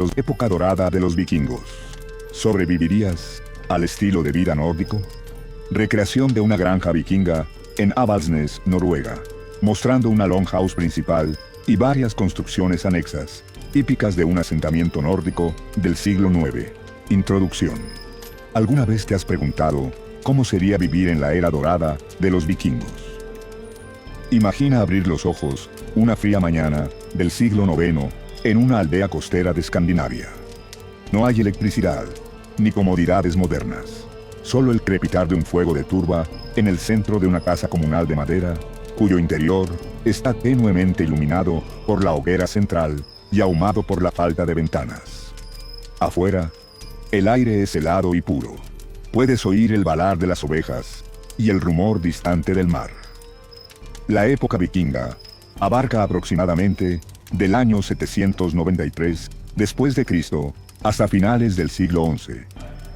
La época dorada de los vikingos. ¿Sobrevivirías al estilo de vida nórdico? Recreación de una granja vikinga en Avaldsnes, Noruega, mostrando una longhouse principal y varias construcciones anexas, típicas de un asentamiento nórdico del siglo IX. Introducción. ¿Alguna vez te has preguntado cómo sería vivir en la era dorada de los vikingos? Imagina abrir los ojos una fría mañana del siglo IX en una aldea costera de Escandinavia. No hay electricidad, ni comodidades modernas. Solo el crepitar de un fuego de turba en el centro de una casa comunal de madera, cuyo interior está tenuemente iluminado por la hoguera central y ahumado por la falta de ventanas. Afuera, el aire es helado y puro. Puedes oír el balar de las ovejas y el rumor distante del mar. La época vikinga abarca aproximadamente del año 793 después de Cristo hasta finales del siglo XI,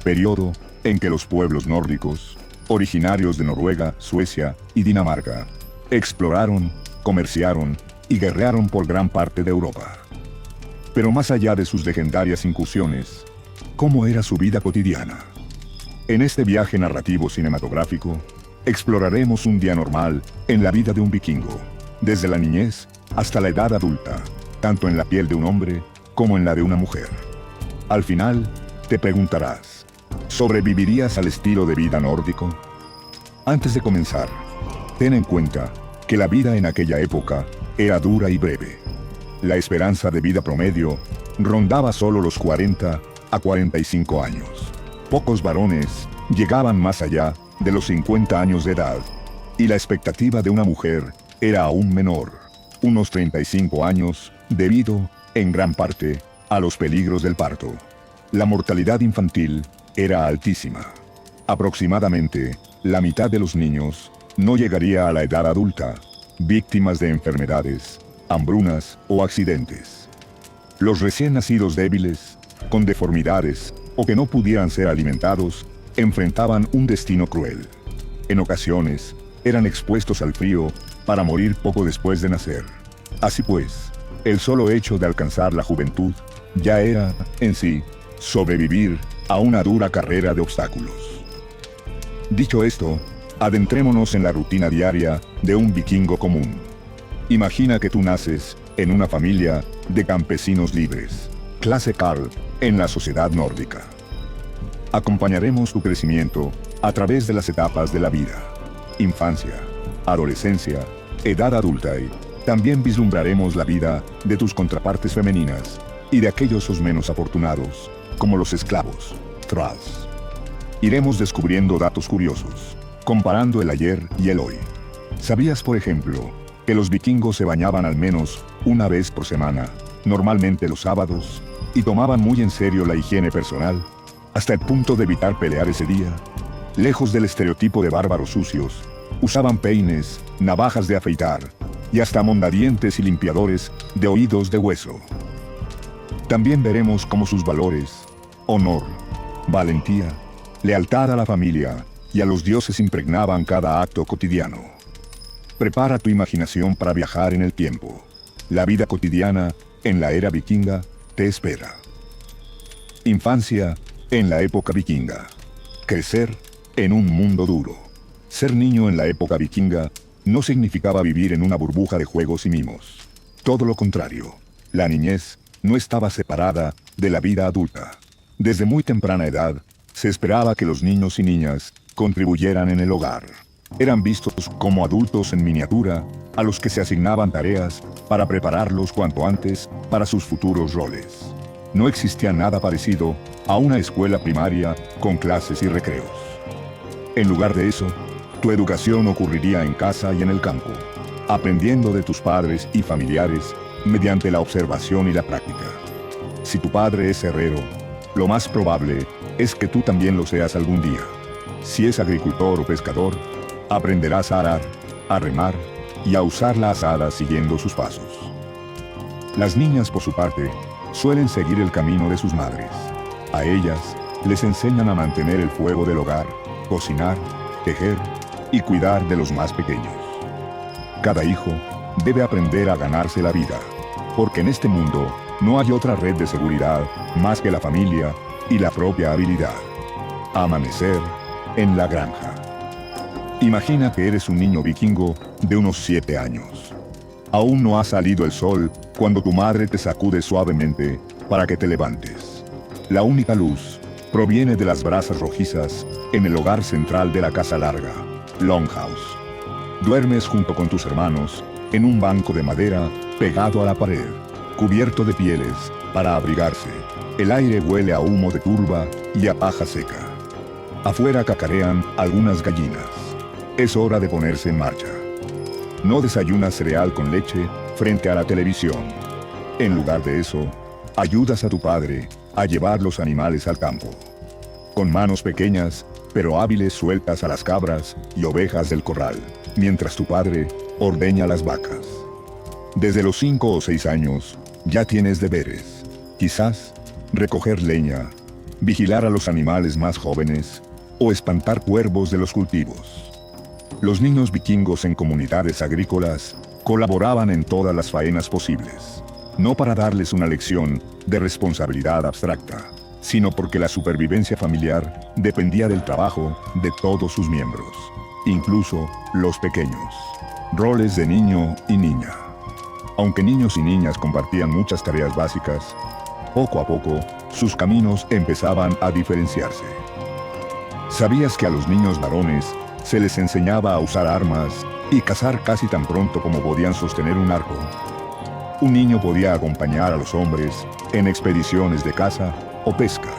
periodo en que los pueblos nórdicos, originarios de Noruega, Suecia y Dinamarca, exploraron, comerciaron y guerrearon por gran parte de Europa. Pero más allá de sus legendarias incursiones, ¿cómo era su vida cotidiana? En este viaje narrativo cinematográfico, exploraremos un día normal en la vida de un vikingo, desde la niñez hasta la edad adulta, tanto en la piel de un hombre como en la de una mujer. Al final, te preguntarás, ¿sobrevivirías al estilo de vida nórdico? Antes de comenzar, ten en cuenta que la vida en aquella época era dura y breve. La esperanza de vida promedio rondaba solo los 40 a 45 años. Pocos varones llegaban más allá de los 50 años de edad, y la expectativa de una mujer era aún menor, unos 35 años, debido, en gran parte, a los peligros del parto. La mortalidad infantil era altísima. Aproximadamente, la mitad de los niños no llegaría a la edad adulta, víctimas de enfermedades, hambrunas o accidentes. Los recién nacidos débiles, con deformidades, o que no pudieran ser alimentados, enfrentaban un destino cruel. En ocasiones, eran expuestos al frío para morir poco después de nacer. Así pues, el solo hecho de alcanzar la juventud ya era, en sí, sobrevivir a una dura carrera de obstáculos. Dicho esto, adentrémonos en la rutina diaria de un vikingo común. Imagina que tú naces en una familia de campesinos libres, clase Carl, en la sociedad nórdica. Acompañaremos tu crecimiento a través de las etapas de la vida: infancia, adolescencia, edad adulta, y también vislumbraremos la vida de tus contrapartes femeninas y de aquellos menos afortunados, como los esclavos, thralls. Iremos descubriendo datos curiosos, comparando el ayer y el hoy. ¿Sabías, por ejemplo, que los vikingos se bañaban al menos una vez por semana, normalmente los sábados, y tomaban muy en serio la higiene personal, hasta el punto de evitar pelear ese día? Lejos del estereotipo de bárbaros sucios, usaban peines, navajas de afeitar, y hasta mondadientes y limpiadores de oídos de hueso. También veremos cómo sus valores, honor, valentía, lealtad a la familia y a los dioses impregnaban cada acto cotidiano. Prepara tu imaginación para viajar en el tiempo. La vida cotidiana, en la era vikinga, te espera. Infancia, en la época vikinga. Crecer en un mundo duro. Ser niño en la época vikinga no significaba vivir en una burbuja de juegos y mimos. Todo lo contrario, la niñez no estaba separada de la vida adulta. Desde muy temprana edad, se esperaba que los niños y niñas contribuyeran en el hogar. Eran vistos como adultos en miniatura, a los que se asignaban tareas para prepararlos cuanto antes para sus futuros roles. No existía nada parecido a una escuela primaria con clases y recreos. En lugar de eso, tu educación ocurriría en casa y en el campo, aprendiendo de tus padres y familiares mediante la observación y la práctica. Si tu padre es herrero, lo más probable es que tú también lo seas algún día. Si es agricultor o pescador, aprenderás a arar, a remar y a usar la azada siguiendo sus pasos. Las niñas, por su parte, suelen seguir el camino de sus madres. A ellas les enseñan a mantener el fuego del hogar, cocinar, tejer y cuidar de los más pequeños. Cada hijo debe aprender a ganarse la vida, porque en este mundo No hay otra red de seguridad más que la familia y la propia habilidad. Amanecer en la granja. Imagina que eres un niño vikingo de unos 7 años. Aún no ha salido el sol cuando tu madre te sacude suavemente para que te levantes. La única luz proviene de las brasas rojizas en el hogar central de la casa larga, Longhouse. Duermes junto con tus hermanos en un banco de madera pegado a la pared, cubierto de pieles para abrigarse. El aire huele a humo de turba y a paja seca. Afuera cacarean algunas gallinas. Es hora de ponerse en marcha. No desayunas cereal con leche frente a la televisión. En lugar de eso, ayudas a tu padre a llevar los animales al campo. Con manos pequeñas, pero hábiles, sueltas a las cabras y ovejas del corral, mientras tu padre ordeña las vacas. Desde los 5 o 6 años, ya tienes deberes. Quizás recoger leña, vigilar a los animales más jóvenes o espantar cuervos de los cultivos. Los niños vikingos en comunidades agrícolas colaboraban en todas las faenas posibles, no para darles una lección de responsabilidad abstracta, sino porque la supervivencia familiar dependía del trabajo de todos sus miembros, incluso los pequeños. Roles de niño y niña. Aunque niños y niñas compartían muchas tareas básicas, poco a poco, sus caminos empezaban a diferenciarse. ¿Sabías que a los niños varones se les enseñaba a usar armas y cazar casi tan pronto como podían sostener un arco? Un niño podía acompañar a los hombres en expediciones de caza o pesca,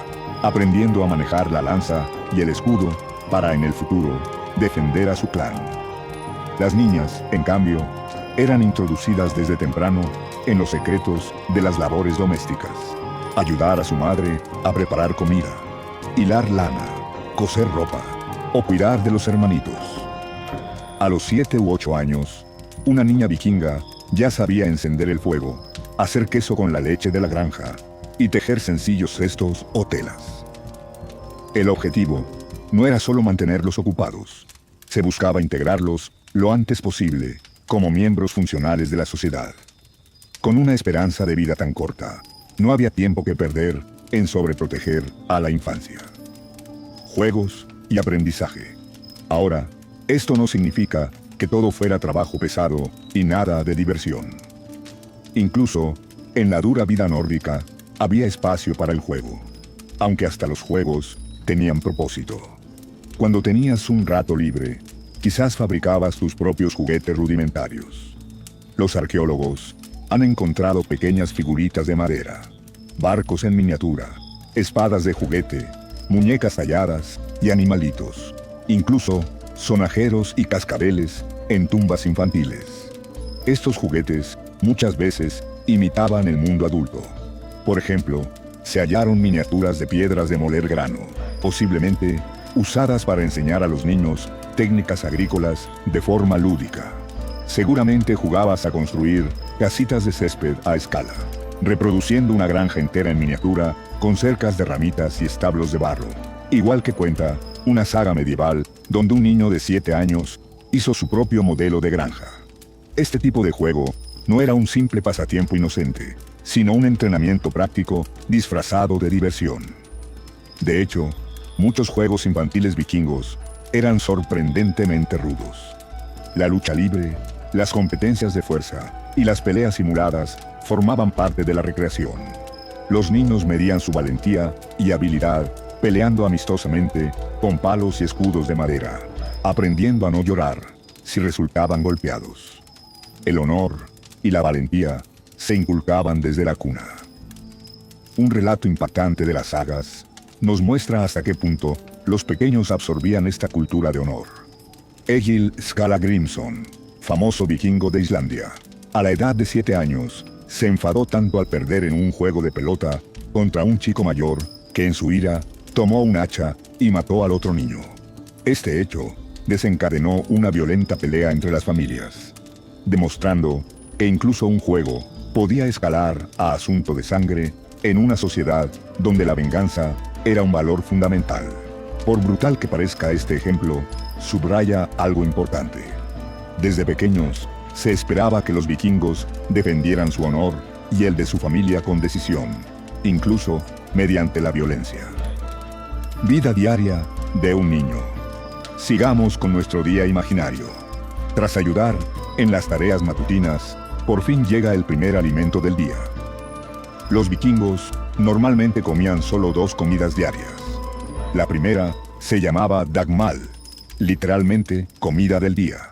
aprendiendo a manejar la lanza y el escudo para en el futuro defender a su clan. Las niñas, en cambio, eran introducidas desde temprano en los secretos de las labores domésticas. Ayudar a su madre a preparar comida, hilar lana, coser ropa o cuidar de los hermanitos. A los 7 u 8 años, una niña vikinga ya sabía encender el fuego, hacer queso con la leche de la granja y tejer sencillos cestos o telas. El objetivo no era solo mantenerlos ocupados, se buscaba integrarlos lo antes posible como miembros funcionales de la sociedad. Con una esperanza de vida tan corta, no había tiempo que perder en sobreproteger a la infancia. Juegos y aprendizaje. Ahora, esto no significa que todo fuera trabajo pesado y nada de diversión. Incluso, en la dura vida nórdica, había espacio para el juego, aunque hasta los juegos tenían propósito. Cuando tenías un rato libre, quizás fabricabas tus propios juguetes rudimentarios. Los arqueólogos han encontrado pequeñas figuritas de madera, barcos en miniatura, espadas de juguete, muñecas talladas y animalitos, incluso sonajeros y cascabeles en tumbas infantiles. Estos juguetes muchas veces imitaban el mundo adulto. Por ejemplo, se hallaron miniaturas de piedras de moler grano, posiblemente usadas para enseñar a los niños técnicas agrícolas de forma lúdica. Seguramente jugabas a construir casitas de césped a escala, reproduciendo una granja entera en miniatura con cercas de ramitas y establos de barro, igual que cuenta una saga medieval donde un niño de 7 años hizo su propio modelo de granja. Este tipo de juego no era un simple pasatiempo inocente, sino un entrenamiento práctico disfrazado de diversión. De hecho, muchos juegos infantiles vikingos eran sorprendentemente rudos. La lucha libre, las competencias de fuerza y las peleas simuladas formaban parte de la recreación. Los niños medían su valentía y habilidad peleando amistosamente con palos y escudos de madera, aprendiendo a no llorar si resultaban golpeados. El honor y la valentía se inculcaban desde la cuna. Un relato impactante de las sagas nos muestra hasta qué punto los pequeños absorbían esta cultura de honor. Egil Skallagrimson, famoso vikingo de Islandia, a la edad de 7 años, se enfadó tanto al perder en un juego de pelota contra un chico mayor, que en su ira tomó un hacha y mató al otro niño. Este hecho desencadenó una violenta pelea entre las familias, demostrando que incluso un juego podía escalar a asunto de sangre en una sociedad donde la venganza era un valor fundamental. Por brutal que parezca este ejemplo, subraya algo importante. Desde pequeños, se esperaba que los vikingos defendieran su honor y el de su familia con decisión, incluso mediante la violencia. Vida diaria de un niño. Sigamos con nuestro día imaginario. Tras ayudar en las tareas matutinas, por fin llega el primer alimento del día. Los vikingos normalmente comían solo 2 comidas diarias. La primera se llamaba dagmal, literalmente comida del día,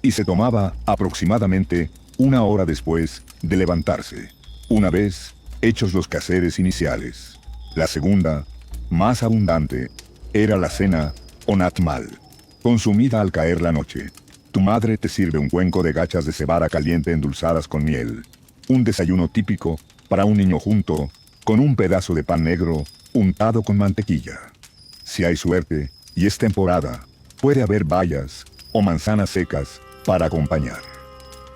y se tomaba aproximadamente 1 hora después de levantarse, una vez hechos los quehaceres iniciales. La segunda, más abundante, era la cena o natmal, consumida al caer la noche. Tu madre te sirve un cuenco de gachas de cebada caliente endulzadas con miel, un desayuno típico para un niño junto con un pedazo de pan negro untado con mantequilla. Si hay suerte, y es temporada, puede haber bayas o manzanas secas para acompañar.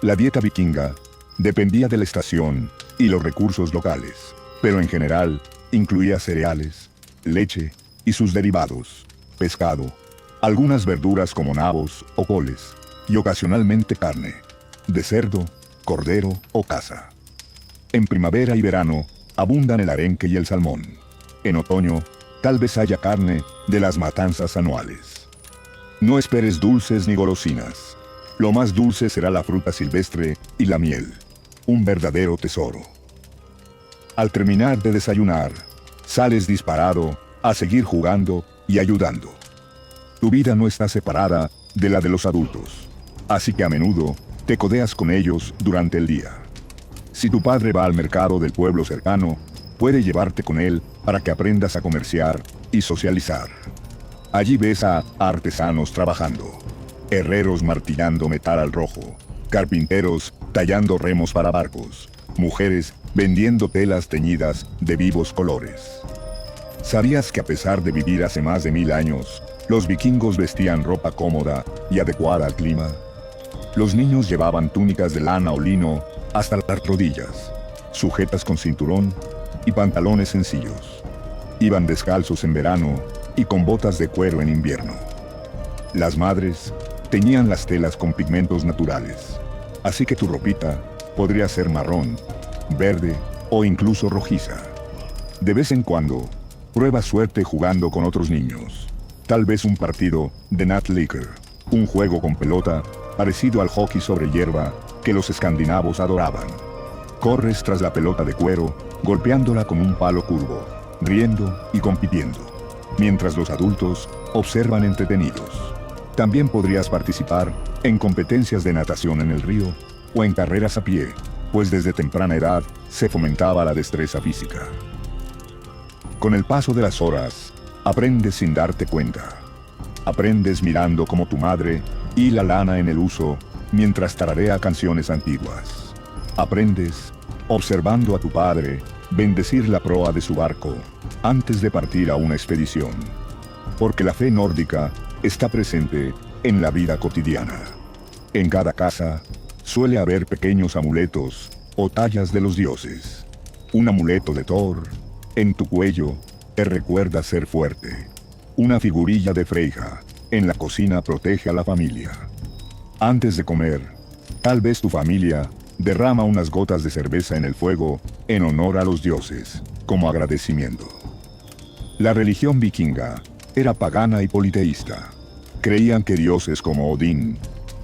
La dieta vikinga dependía de la estación y los recursos locales, pero en general incluía cereales, leche y sus derivados, pescado, algunas verduras como nabos o coles, y ocasionalmente carne, de cerdo, cordero o caza. En primavera y verano abundan el arenque y el salmón. En otoño, tal vez haya carne de las matanzas anuales. No esperes dulces ni golosinas. Lo más dulce será la fruta silvestre y la miel, un verdadero tesoro. Al terminar de desayunar, sales disparado a seguir jugando y ayudando. Tu vida no está separada de la de los adultos, así que a menudo te codeas con ellos durante el día. Si tu padre va al mercado del pueblo cercano, puede llevarte con él para que aprendas a comerciar y socializar. Allí ves a artesanos trabajando, herreros martillando metal al rojo, carpinteros tallando remos para barcos, mujeres vendiendo telas teñidas de vivos colores. ¿Sabías que a pesar de vivir hace más de 1000 años, los vikingos vestían ropa cómoda y adecuada al clima? Los niños llevaban túnicas de lana o lino hasta las rodillas, sujetas con cinturón y pantalones sencillos. Iban descalzos en verano y con botas de cuero en invierno. Las madres teñían las telas con pigmentos naturales, así que tu ropita podría ser marrón, verde o incluso rojiza. De vez en cuando, prueba suerte jugando con otros niños. Tal vez un partido de Natliker, un juego con pelota parecido al hockey sobre hierba que los escandinavos adoraban. Corres tras la pelota de cuero, golpeándola con un palo curvo, riendo y compitiendo, mientras los adultos observan entretenidos. También podrías participar en competencias de natación en el río o en carreras a pie, pues desde temprana edad se fomentaba la destreza física. Con el paso de las horas, aprendes sin darte cuenta. Aprendes mirando como tu madre hila lana en el uso mientras tararea canciones antiguas. Aprendes observando a tu padre bendecir la proa de su barco antes de partir a una expedición. Porque la fe nórdica está presente en la vida cotidiana. En cada casa suele haber pequeños amuletos o tallas de los dioses. Un amuleto de Thor en tu cuello te recuerda ser fuerte. Una figurilla de Freyja en la cocina protege a la familia. Antes de comer, tal vez tu familia derrama unas gotas de cerveza en el fuego en honor a los dioses, como agradecimiento. La religión vikinga era pagana y politeísta. Creían que dioses como Odín,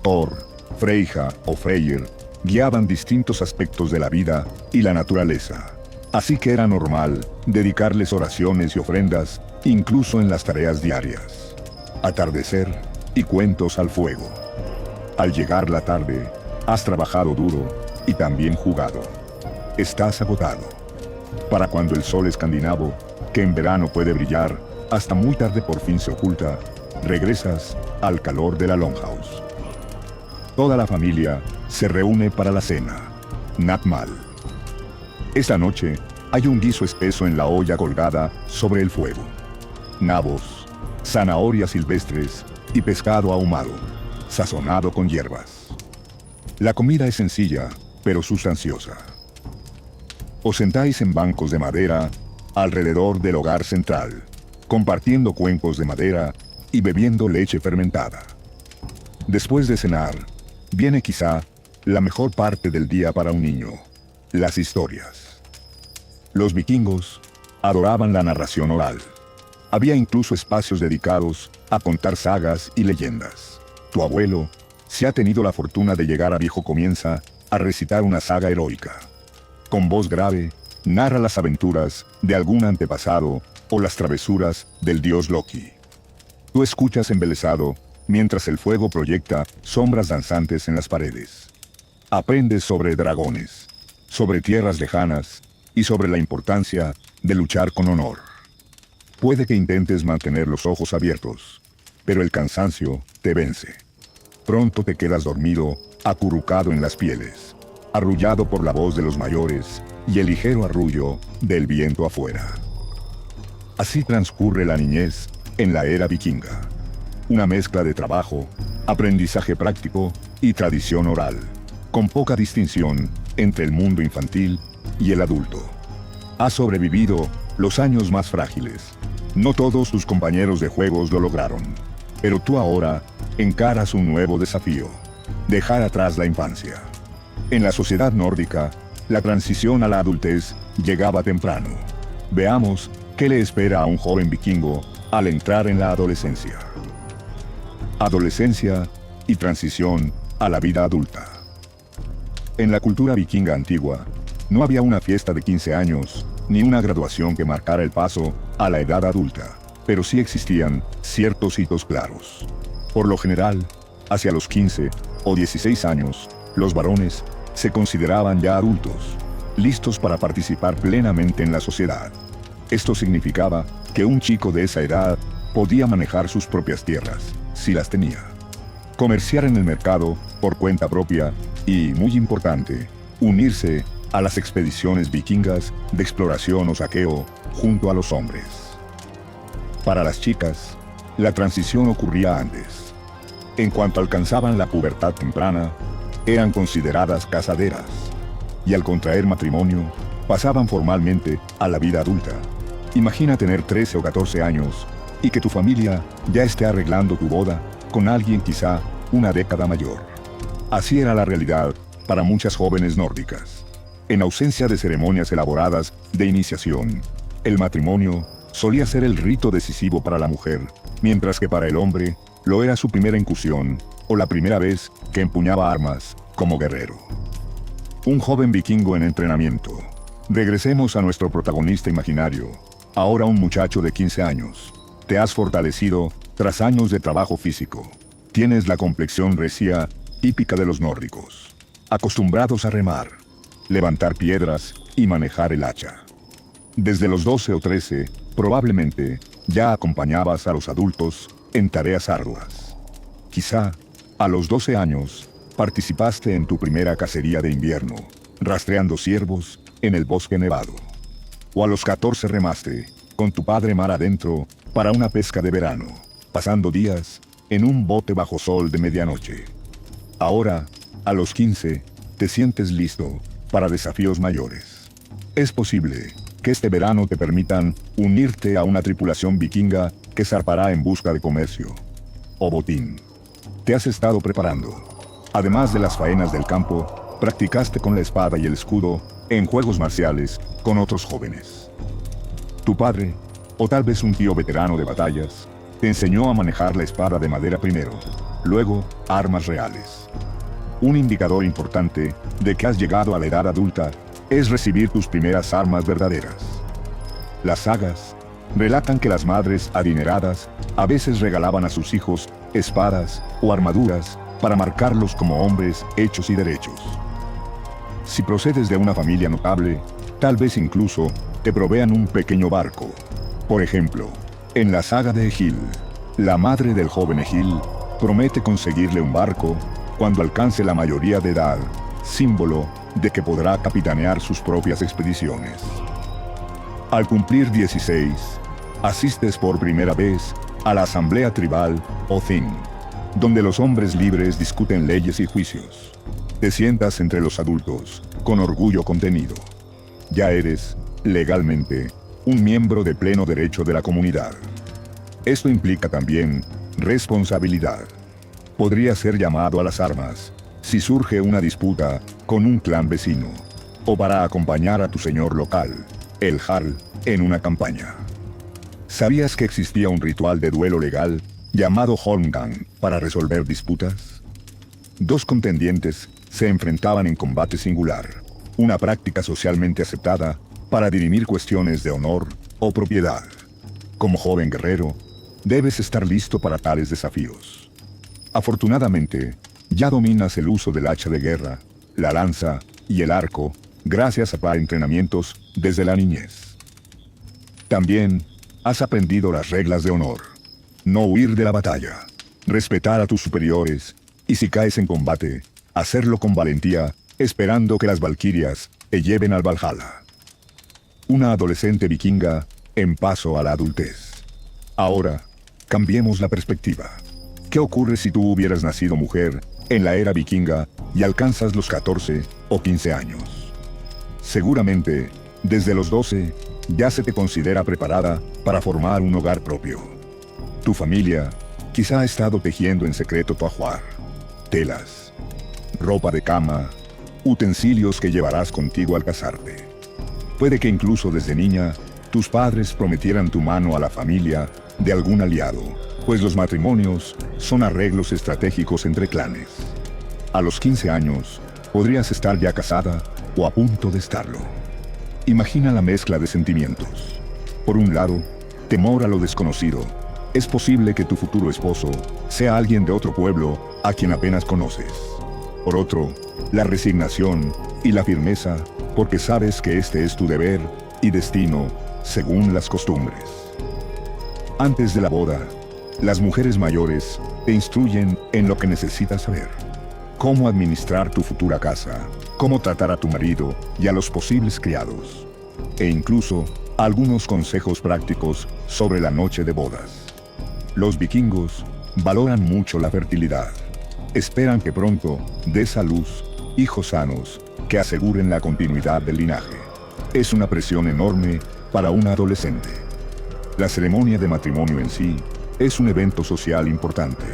Thor, Freyja o Freyr guiaban distintos aspectos de la vida y la naturaleza. Así que era normal dedicarles oraciones y ofrendas incluso en las tareas diarias. Atardecer y cuentos al fuego. Al llegar la tarde, has trabajado duro y también jugado. Estás agotado. Para cuando el sol escandinavo, que en verano puede brillar hasta muy tarde por fin se oculta, regresas al calor de la Longhouse. Toda la familia se reúne para la cena, Natmal. Esta noche hay un guiso espeso en la olla colgada sobre el fuego. Nabos, zanahorias silvestres y pescado ahumado, sazonado con hierbas. La comida es sencilla, pero sustanciosa. Os sentáis en bancos de madera alrededor del hogar central, compartiendo cuencos de madera y bebiendo leche fermentada. Después de cenar, viene quizá la mejor parte del día para un niño. Las historias. Los vikingos adoraban la narración oral. Había incluso espacios dedicados a contar sagas y leyendas. Tu abuelo, si ha tenido la fortuna de llegar a viejo, comienza a recitar una saga heroica. Con voz grave, narra las aventuras de algún antepasado o las travesuras del dios Loki. Tú escuchas embelesado, mientras el fuego proyecta sombras danzantes en las paredes. Aprendes sobre dragones, sobre tierras lejanas y sobre la importancia de luchar con honor. Puede que intentes mantener los ojos abiertos, pero el cansancio te vence. Pronto te quedas dormido, acurrucado en las pieles, arrullado por la voz de los mayores y el ligero arrullo del viento afuera. Así transcurre la niñez en la era vikinga. Una mezcla de trabajo, aprendizaje práctico y tradición oral, con poca distinción entre el mundo infantil y el adulto. Has sobrevivido los años más frágiles. No todos tus compañeros de juegos lo lograron, pero tú ahora encaras un nuevo desafío: dejar atrás la infancia. En la sociedad nórdica, la transición a la adultez llegaba temprano. Veamos qué le espera a un joven vikingo al entrar en la adolescencia. Adolescencia y transición a la vida adulta. En la cultura vikinga antigua, no había una fiesta de 15 años, ni una graduación que marcara el paso a la edad adulta, pero sí existían ciertos hitos claros. Por lo general, hacia los 15 o 16 años, los varones se consideraban ya adultos, listos para participar plenamente en la sociedad. Esto significaba que un chico de esa edad podía manejar sus propias tierras, si las tenía, comerciar en el mercado por cuenta propia y, muy importante, unirse a las expediciones vikingas de exploración o saqueo junto a los hombres. Para las chicas, la transición ocurría antes. En cuanto alcanzaban la pubertad temprana, eran consideradas casaderas, y al contraer matrimonio, pasaban formalmente a la vida adulta. Imagina tener 13 o 14 años y que tu familia ya esté arreglando tu boda con alguien quizá una década mayor. Así era la realidad para muchas jóvenes nórdicas. En ausencia de ceremonias elaboradas de iniciación, el matrimonio solía ser el rito decisivo para la mujer, mientras que para el hombre lo era su primera incursión o la primera vez que empuñaba armas como guerrero. Un joven vikingo en entrenamiento. Regresemos a nuestro protagonista imaginario, ahora un muchacho de 15 años. Te has fortalecido tras años de trabajo físico. Tienes la complexión recia típica de los nórdicos, acostumbrados a remar, levantar piedras y manejar el hacha. Desde los 12 o 13, probablemente, ya acompañabas a los adultos en tareas arduas. Quizá, a los 12 años, participaste en tu primera cacería de invierno, rastreando ciervos en el bosque nevado. O a los 14 remaste, con tu padre mar adentro, para una pesca de verano, pasando días en un bote bajo sol de medianoche. Ahora, a los 15, te sientes listo para desafíos mayores. Es posible que este verano te permitan unirte a una tripulación vikinga que zarpará en busca de comercio o botín. Te has estado preparando. Además de las faenas del campo, practicaste con la espada y el escudo en juegos marciales con otros jóvenes. Tu padre, o tal vez un tío veterano de batallas, te enseñó a manejar la espada de madera primero, luego armas reales. Un indicador importante de que has llegado a la edad adulta es recibir tus primeras armas verdaderas. Las sagas relatan que las madres adineradas a veces regalaban a sus hijos espadas o armaduras para marcarlos como hombres hechos y derechos. Si procedes de una familia notable, tal vez incluso te provean un pequeño barco. Por ejemplo, en la saga de Egil, la madre del joven Egil promete conseguirle un barco cuando alcance la mayoría de edad, símbolo de que podrá capitanear sus propias expediciones. Al cumplir 16, asistes por primera vez a la asamblea tribal o Thing, donde los hombres libres discuten leyes y juicios. Te sientas entre los adultos, con orgullo contenido. Ya eres, legalmente, un miembro de pleno derecho de la comunidad. Esto implica también responsabilidad. Podría ser llamado a las armas si surge una disputa con un clan vecino. o para acompañar a tu señor local, el Jarl, en una campaña. ¿Sabías que existía un ritual de duelo legal llamado Holmgang para resolver disputas? Dos contendientes se enfrentaban en combate singular, una práctica socialmente aceptada para dirimir cuestiones de honor o propiedad. Como joven guerrero, debes estar listo para tales desafíos. Afortunadamente, ya dominas el uso del hacha de guerra, la lanza y el arco, gracias a entrenamientos desde la niñez. También has aprendido las reglas de honor. No huir de la batalla, respetar a tus superiores, y si caes en combate, hacerlo con valentía, esperando que las valquirias te lleven al Valhalla. Una adolescente vikinga en paso a la adultez. Ahora, cambiemos la perspectiva. ¿Qué ocurre si tú hubieras nacido mujer en la era vikinga y alcanzas los 14 o 15 años? Seguramente, desde los 12, ya se te considera preparada para formar un hogar propio. Tu familia quizá ha estado tejiendo en secreto tu ajuar, telas, ropa de cama, utensilios que llevarás contigo al casarte. Puede que incluso desde niña, tus padres prometieran tu mano a la familia de algún aliado, pues los matrimonios son arreglos estratégicos entre clanes. A los 15 años, podrías estar ya casada o a punto de estarlo. Imagina la mezcla de sentimientos. Por un lado, temor a lo desconocido. Es posible que tu futuro esposo sea alguien de otro pueblo a quien apenas conoces. Por otro, la resignación y la firmeza, porque sabes que este es tu deber y destino según las costumbres. Antes de la boda, las mujeres mayores te instruyen en lo que necesitas saber. Cómo administrar tu futura casa, cómo tratar a tu marido y a los posibles criados, e incluso algunos consejos prácticos sobre la noche de bodas. Los vikingos valoran mucho la fertilidad. Esperan que pronto des a luz hijos sanos que aseguren la continuidad del linaje. Es una presión enorme para un adolescente. La ceremonia de matrimonio en sí es un evento social importante.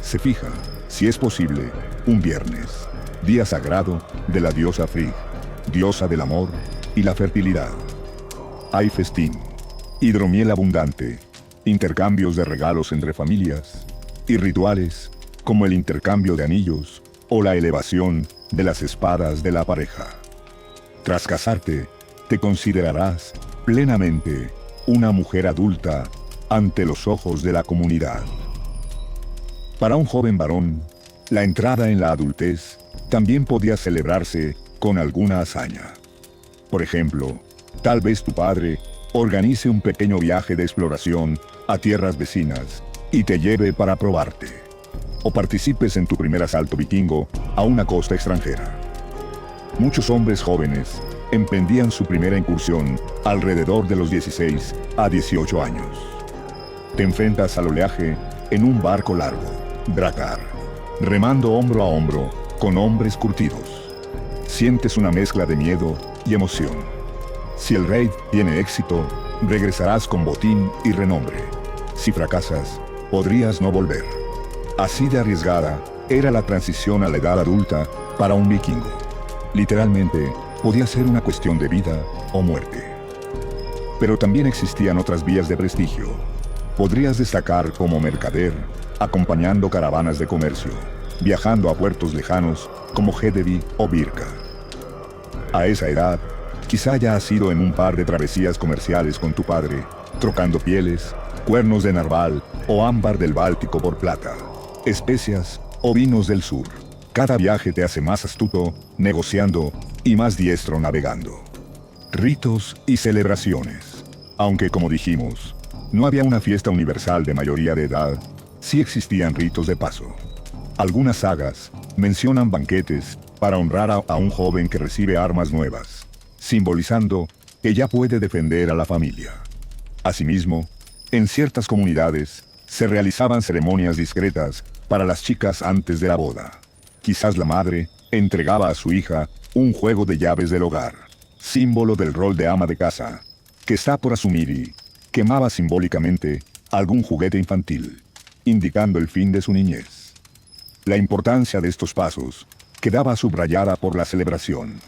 Se fija, si es posible, un viernes, día sagrado de la diosa Frigg, diosa del amor y la fertilidad. Hay festín, hidromiel abundante, intercambios de regalos entre familias y rituales como el intercambio de anillos o la elevación de las espadas de la pareja. Tras casarte, te considerarás plenamente una mujer adulta ante los ojos de la comunidad. Para un joven varón, la entrada en la adultez también podía celebrarse con alguna hazaña. Por ejemplo, tal vez tu padre organice un pequeño viaje de exploración a tierras vecinas y te lleve para probarte. O participes en tu primer asalto vikingo a una costa extranjera. Muchos hombres jóvenes emprendían su primera incursión alrededor de los 16 a 18 años. Te enfrentas al oleaje en un barco largo, dracar, remando hombro a hombro con hombres curtidos. Sientes una mezcla de miedo y emoción. Si el raid tiene éxito, regresarás con botín y renombre. Si fracasas, podrías no volver. Así de arriesgada era la transición a la edad adulta para un vikingo. Literalmente, podía ser una cuestión de vida o muerte. Pero también existían otras vías de prestigio. Podrías destacar como mercader, acompañando caravanas de comercio, viajando a puertos lejanos como Hedeby o Birka. A esa edad, quizá ya has ido en un par de travesías comerciales con tu padre, trocando pieles, cuernos de narval o ámbar del Báltico por plata, especias o vinos del sur. Cada viaje te hace más astuto, negociando, y más diestro navegando. Ritos y celebraciones. Aunque, como dijimos, no había una fiesta universal de mayoría de edad, sí existían ritos de paso. Algunas sagas mencionan banquetes para honrar a un joven que recibe armas nuevas, simbolizando que ya puede defender a la familia. Asimismo, en ciertas comunidades se realizaban ceremonias discretas para las chicas antes de la boda. Quizás la madre entregaba a su hija un juego de llaves del hogar, símbolo del rol de ama de casa, que está por asumir, y quemaba simbólicamente algún juguete infantil, indicando el fin de su niñez. La importancia de estos pasos quedaba subrayada por la celebración.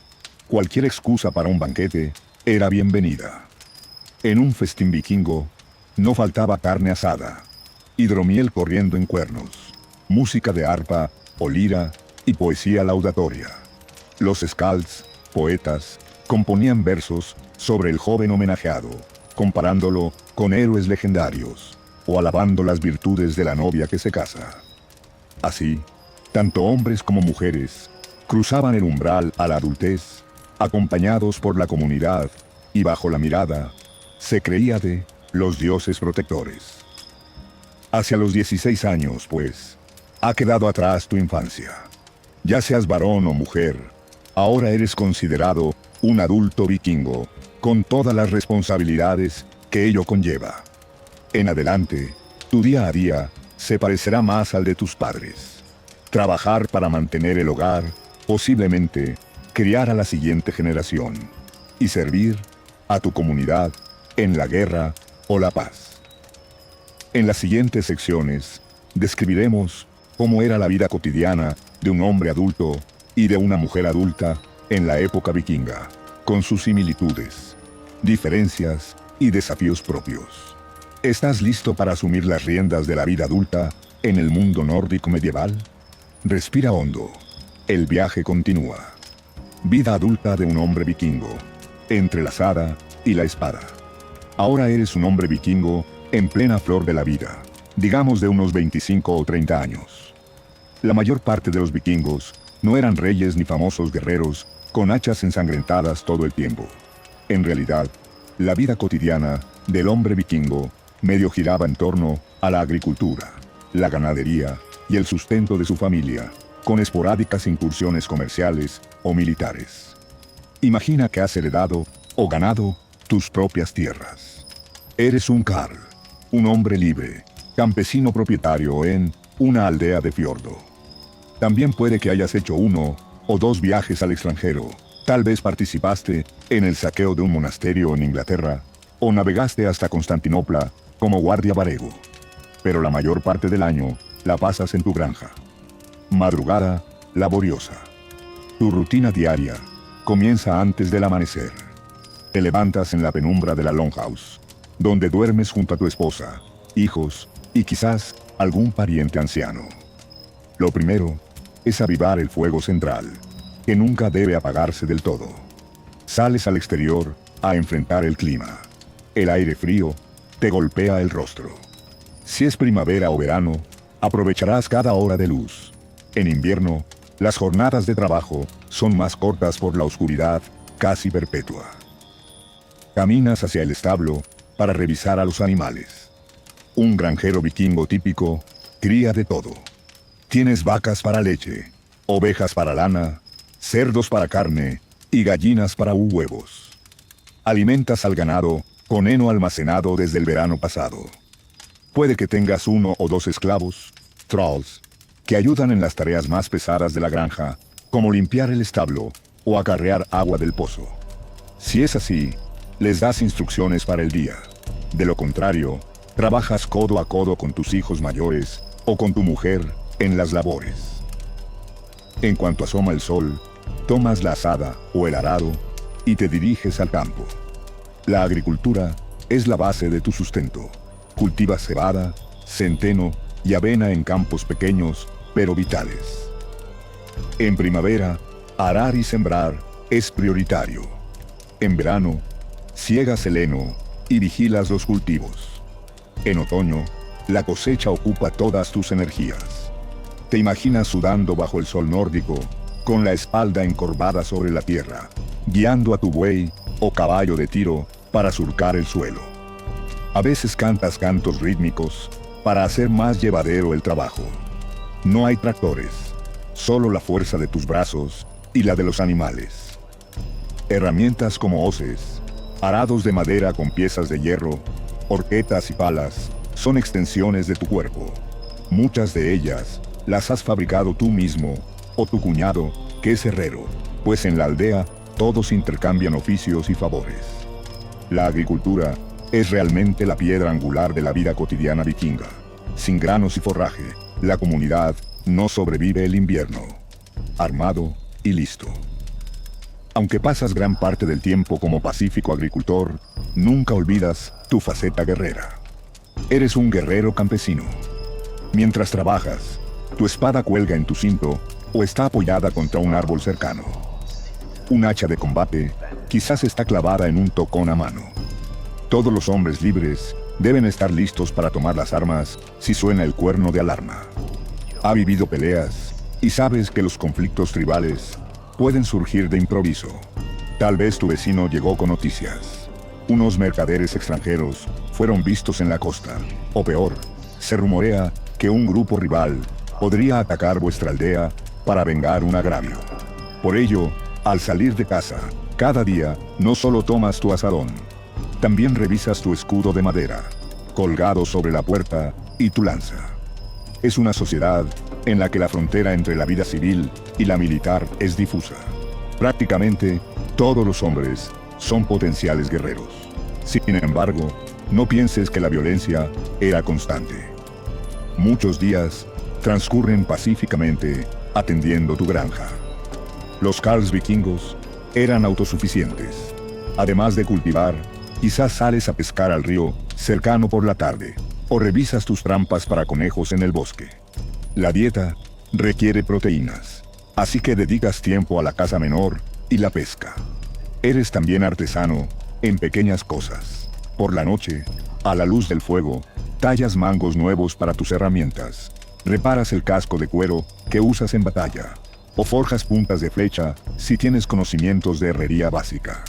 Cualquier excusa para un banquete era bienvenida. En un festín vikingo no faltaba carne asada, hidromiel corriendo en cuernos, música de arpa o lira y poesía laudatoria. Los skalds, poetas, componían versos sobre el joven homenajeado, comparándolo con héroes legendarios o alabando las virtudes de la novia que se casa. Así, tanto hombres como mujeres cruzaban el umbral a la adultez, acompañados por la comunidad, y bajo la mirada, se creía de los dioses protectores. Hacia los 16 años, pues, ha quedado atrás tu infancia. Ya seas varón o mujer, ahora eres considerado un adulto vikingo, con todas las responsabilidades que ello conlleva. En adelante, tu día a día se parecerá más al de tus padres. Trabajar para mantener el hogar, posiblemente criar a la siguiente generación y servir a tu comunidad en la guerra o la paz. En las siguientes secciones describiremos cómo era la vida cotidiana de un hombre adulto y de una mujer adulta en la época vikinga, con sus similitudes, diferencias y desafíos propios. ¿Estás listo para asumir las riendas de la vida adulta en el mundo nórdico medieval? Respira hondo. El viaje continúa. Vida adulta de un hombre vikingo, entre la espada y la espada. Ahora eres un hombre vikingo en plena flor de la vida, digamos de unos 25 o 30 años. La mayor parte de los vikingos no eran reyes ni famosos guerreros con hachas ensangrentadas todo el tiempo. En realidad, la vida cotidiana del hombre vikingo medio giraba en torno a la agricultura, la ganadería y el sustento de su familia, con esporádicas incursiones comerciales o militares. Imagina que has heredado o ganado tus propias tierras. Eres un Karl, un hombre libre, campesino propietario en una aldea de fiordo. También puede que hayas hecho 1 o 2 viajes al extranjero. Tal vez participaste en el saqueo de un monasterio en Inglaterra, o navegaste hasta Constantinopla como guardia varego. Pero la mayor parte del año la pasas en tu granja. Madrugada laboriosa. Tu rutina diaria comienza antes del amanecer. Te levantas en la penumbra de la longhouse, donde duermes junto a tu esposa, hijos y quizás algún pariente anciano. Lo primero es avivar el fuego central, que nunca debe apagarse del todo. Sales al exterior a enfrentar el clima. El aire frío te golpea el rostro. Si es primavera o verano, aprovecharás cada hora de luz. En invierno, las jornadas de trabajo son más cortas por la oscuridad casi perpetua. Caminas hacia el establo para revisar a los animales. Un granjero vikingo típico cría de todo. Tienes vacas para leche, ovejas para lana, cerdos para carne y gallinas para huevos. Alimentas al ganado con heno almacenado desde el verano pasado. Puede que tengas 1 o 2 esclavos, thralls, que ayudan en las tareas más pesadas de la granja, como limpiar el establo o acarrear agua del pozo. Si es así, les das instrucciones para el día. De lo contrario, trabajas codo a codo con tus hijos mayores o con tu mujer en las labores. En cuanto asoma el sol, tomas la azada o el arado y te diriges al campo. La agricultura es la base de tu sustento. Cultivas cebada, centeno y avena en campos pequeños, pero vitales. En primavera, arar y sembrar es prioritario. En verano, siegas el heno y vigilas los cultivos. En otoño, la cosecha ocupa todas tus energías. Te imaginas sudando bajo el sol nórdico, con la espalda encorvada sobre la tierra, guiando a tu buey o caballo de tiro para surcar el suelo. A veces cantas cantos rítmicos para hacer más llevadero el trabajo. No hay tractores, solo la fuerza de tus brazos y la de los animales. Herramientas como hoces, arados de madera con piezas de hierro, horquetas y palas son extensiones de tu cuerpo. Muchas de ellas las has fabricado tú mismo o tu cuñado, que es herrero, pues en la aldea todos intercambian oficios y favores. La agricultura es realmente la piedra angular de la vida cotidiana vikinga. Sin granos y forraje, la comunidad no sobrevive el invierno. Armado y listo. Aunque pasas gran parte del tiempo como pacífico agricultor, nunca olvidas tu faceta guerrera. Eres un guerrero campesino. Mientras trabajas, tu espada cuelga en tu cinto o está apoyada contra un árbol cercano. Un hacha de combate quizás está clavada en un tocón a mano. Todos los hombres libres deben estar listos para tomar las armas si suena el cuerno de alarma. Ha vivido peleas y sabes que los conflictos tribales pueden surgir de improviso. Tal vez tu vecino llegó con noticias. Unos mercaderes extranjeros fueron vistos en la costa, o peor, se rumorea que un grupo rival podría atacar vuestra aldea para vengar un agravio. Por ello, al salir de casa, cada día no solo tomas tu asadón, también revisas tu escudo de madera, colgado sobre la puerta, y tu lanza. Es una sociedad en la que la frontera entre la vida civil y la militar es difusa. Prácticamente, todos los hombres son potenciales guerreros. Sin embargo, no pienses que la violencia era constante. Muchos días transcurren pacíficamente atendiendo tu granja. Los Karls vikingos eran autosuficientes. Además de cultivar, quizás sales a pescar al río cercano por la tarde, o revisas tus trampas para conejos en el bosque. La dieta requiere proteínas, así que dedicas tiempo a la caza menor y la pesca. Eres también artesano en pequeñas cosas. Por la noche, a la luz del fuego, tallas mangos nuevos para tus herramientas, reparas el casco de cuero que usas en batalla, o forjas puntas de flecha si tienes conocimientos de herrería básica.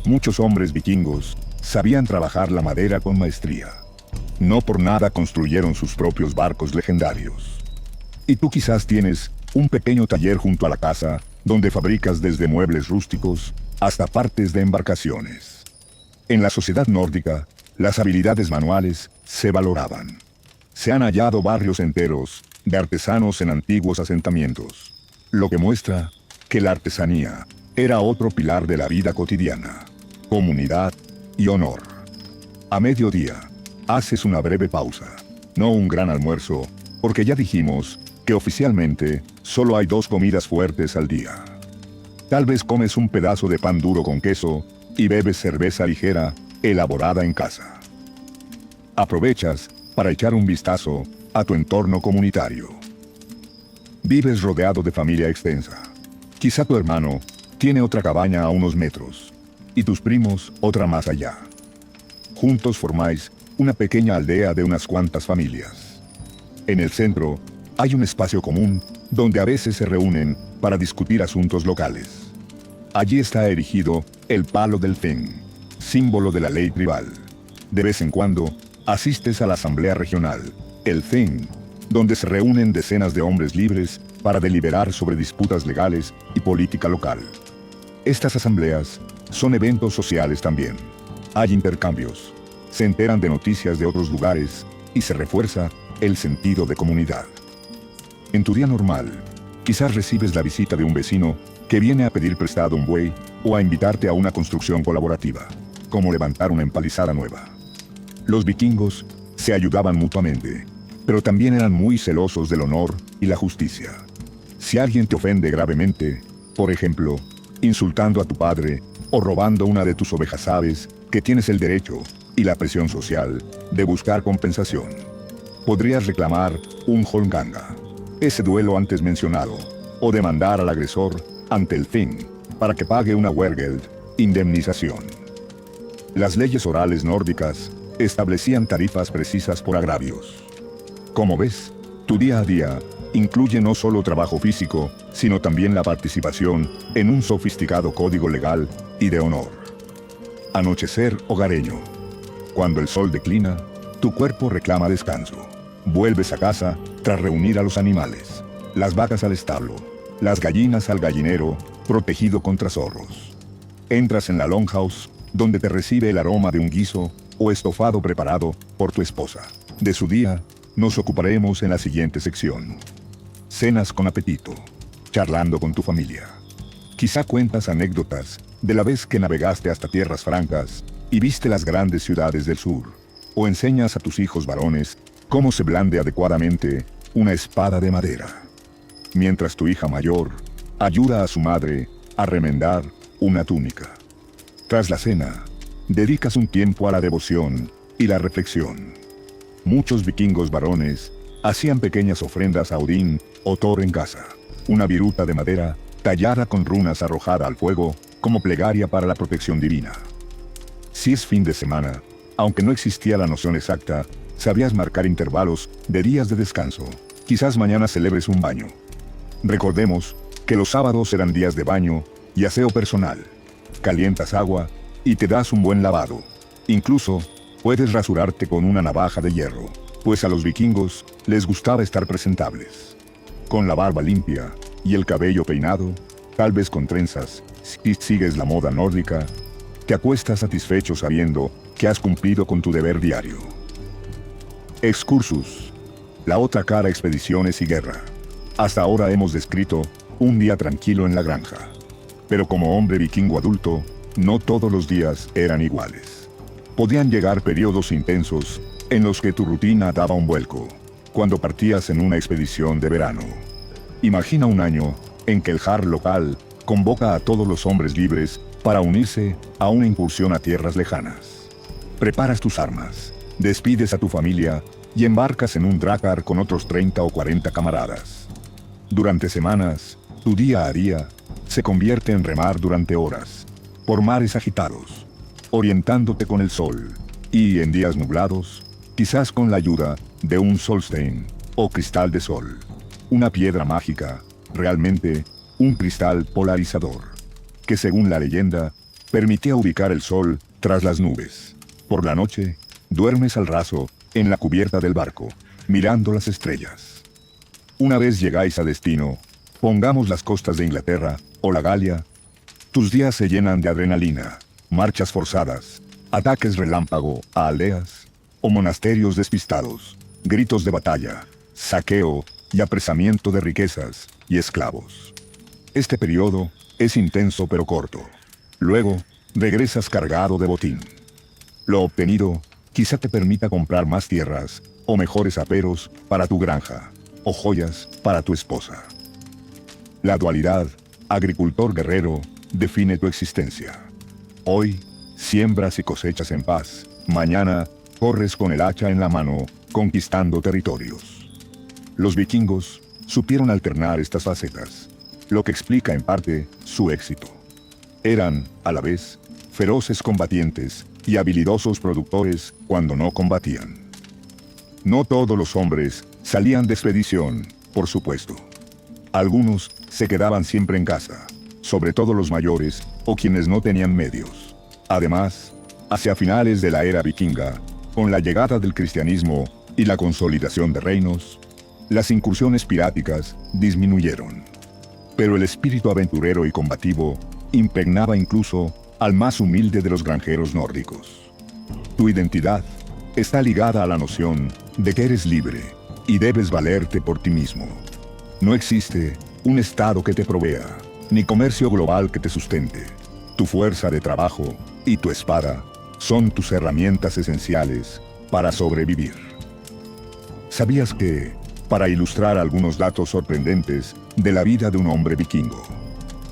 Muchos hombres vikingos sabían trabajar la madera con maestría. No por nada construyeron sus propios barcos legendarios. Y tú quizás tienes un pequeño taller junto a la casa, donde fabricas desde muebles rústicos hasta partes de embarcaciones. En la sociedad nórdica, las habilidades manuales se valoraban. Se han hallado barrios enteros de artesanos en antiguos asentamientos, lo que muestra que la artesanía era otro pilar de la vida cotidiana, comunidad y honor. A mediodía, haces una breve pausa, no un gran almuerzo, porque ya dijimos que oficialmente solo hay 2 comidas fuertes al día. Tal vez comes un pedazo de pan duro con queso y bebes cerveza ligera elaborada en casa. Aprovechas para echar un vistazo a tu entorno comunitario. Vives rodeado de familia extensa. Quizá tu hermano tiene otra cabaña a unos metros, y tus primos otra más allá. Juntos formáis una pequeña aldea de unas cuantas familias. En el centro, hay un espacio común donde a veces se reúnen para discutir asuntos locales. Allí está erigido el palo del Þing, símbolo de la ley tribal. De vez en cuando, asistes a la asamblea regional, el Þing, donde se reúnen decenas de hombres libres para deliberar sobre disputas legales y política local. Estas asambleas son eventos sociales también. Hay intercambios, se enteran de noticias de otros lugares y se refuerza el sentido de comunidad. En tu día normal, quizás recibes la visita de un vecino que viene a pedir prestado un buey o a invitarte a una construcción colaborativa, como levantar una empalizada nueva. Los vikingos se ayudaban mutuamente, pero también eran muy celosos del honor y la justicia. Si alguien te ofende gravemente, por ejemplo, insultando a tu padre o robando una de tus ovejas, sabes que tienes el derecho y la presión social de buscar compensación. Podrías reclamar un holmganga, ese duelo antes mencionado, o demandar al agresor ante el Þing para que pague una wergeld, indemnización. Las leyes orales nórdicas establecían tarifas precisas por agravios. Como ves, tu día a día incluye no solo trabajo físico, sino también la participación en un sofisticado código legal y de honor. Anochecer hogareño. Cuando el sol declina, tu cuerpo reclama descanso. Vuelves a casa tras reunir a los animales, las vacas al establo, las gallinas al gallinero, protegido contra zorros. Entras en la longhouse, donde te recibe el aroma de un guiso o estofado preparado por tu esposa. De su día, nos ocuparemos en la siguiente sección. Cenas con apetito, charlando con tu familia. Quizá cuentas anécdotas de la vez que navegaste hasta tierras francas y viste las grandes ciudades del sur, o enseñas a tus hijos varones cómo se blande adecuadamente una espada de madera. Mientras tu hija mayor ayuda a su madre a remendar una túnica. Tras la cena, dedicas un tiempo a la devoción y la reflexión. Muchos vikingos varones hacían pequeñas ofrendas a Odín o Thor en casa. Una viruta de madera tallada con runas arrojada al fuego como plegaria para la protección divina. Si es fin de semana, aunque no existía la noción exacta, sabías marcar intervalos de días de descanso. Quizás mañana celebres un baño. Recordemos que los sábados eran días de baño y aseo personal. Calientas agua y te das un buen lavado. Incluso, puedes rasurarte con una navaja de hierro, pues a los vikingos les gustaba estar presentables. Con la barba limpia y el cabello peinado, tal vez con trenzas, si sigues la moda nórdica, te acuestas satisfecho sabiendo que has cumplido con tu deber diario. Excursus. La otra cara: expediciones y guerra. Hasta ahora hemos descrito un día tranquilo en la granja. Pero como hombre vikingo adulto, no todos los días eran iguales. Podían llegar periodos intensos en los que tu rutina daba un vuelco, cuando partías en una expedición de verano. Imagina un año en que el Jarl local convoca a todos los hombres libres para unirse a una incursión a tierras lejanas. Preparas tus armas, despides a tu familia y embarcas en un drakkar con otros 30 o 40 camaradas. Durante semanas, tu día a día se convierte en remar durante horas, por mares agitados, orientándote con el sol, y en días nublados, quizás con la ayuda de un solstein o cristal de sol, una piedra mágica, realmente un cristal polarizador, que según la leyenda, permitía ubicar el sol tras las nubes. Por la noche, duermes al raso en la cubierta del barco, mirando las estrellas. Una vez llegáis a destino, pongamos las costas de Inglaterra o la Galia, tus días se llenan de adrenalina, marchas forzadas, ataques relámpago a aldeas o monasterios despistados, gritos de batalla, saqueo y apresamiento de riquezas y esclavos. Este periodo es intenso pero corto. Luego, regresas cargado de botín. Lo obtenido quizá te permita comprar más tierras o mejores aperos para tu granja, o joyas para tu esposa. La dualidad agricultor-guerrero define tu existencia. Hoy, siembras y cosechas en paz. Mañana, corres con el hacha en la mano, conquistando territorios. Los vikingos supieron alternar estas facetas, lo que explica en parte su éxito. Eran, a la vez, feroces combatientes y habilidosos productores cuando no combatían. No todos los hombres salían de expedición, por supuesto. Algunos se quedaban siempre en casa, sobre todo los mayores o quienes no tenían medios. Además, hacia finales de la era vikinga, con la llegada del cristianismo y la consolidación de reinos, las incursiones piráticas disminuyeron. Pero el espíritu aventurero y combativo impregnaba incluso al más humilde de los granjeros nórdicos. Tu identidad está ligada a la noción de que eres libre y debes valerte por ti mismo. No existe un estado que te provea, ni comercio global que te sustente. Tu fuerza de trabajo y tu espada son tus herramientas esenciales para sobrevivir. ¿Sabías que, para ilustrar algunos datos sorprendentes de la vida de un hombre vikingo,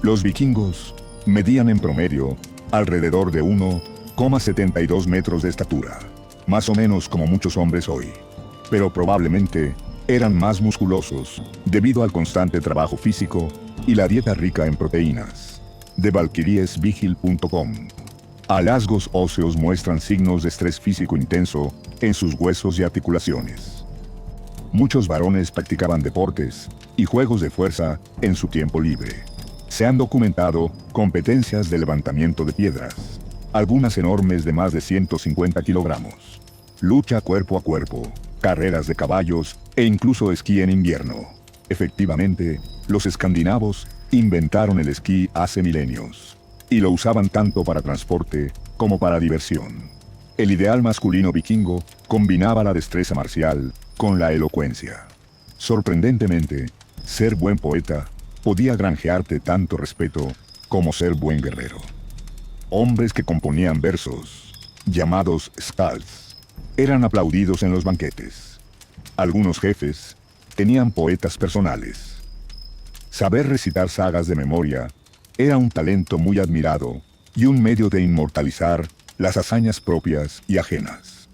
los vikingos medían en promedio alrededor de 1,72 metros de estatura, más o menos como muchos hombres hoy, pero probablemente eran más musculosos debido al constante trabajo físico y la dieta rica en proteínas. De valkyriesvigil.com. Hallazgos óseos muestran signos de estrés físico intenso en sus huesos y articulaciones. Muchos varones practicaban deportes y juegos de fuerza en su tiempo libre. Se han documentado competencias de levantamiento de piedras, algunas enormes de más de 150 kilogramos, lucha cuerpo a cuerpo, carreras de caballos e incluso esquí en invierno. Efectivamente, los escandinavos inventaron el esquí hace milenios, y lo usaban tanto para transporte como para diversión. El ideal masculino vikingo combinaba la destreza marcial con la elocuencia. Sorprendentemente, ser buen poeta podía granjearte tanto respeto como ser buen guerrero. Hombres que componían versos, llamados skalds, eran aplaudidos en los banquetes. Algunos jefes tenían poetas personales. Saber recitar sagas de memoria Era un talento muy admirado y un medio de inmortalizar las hazañas propias y ajenas.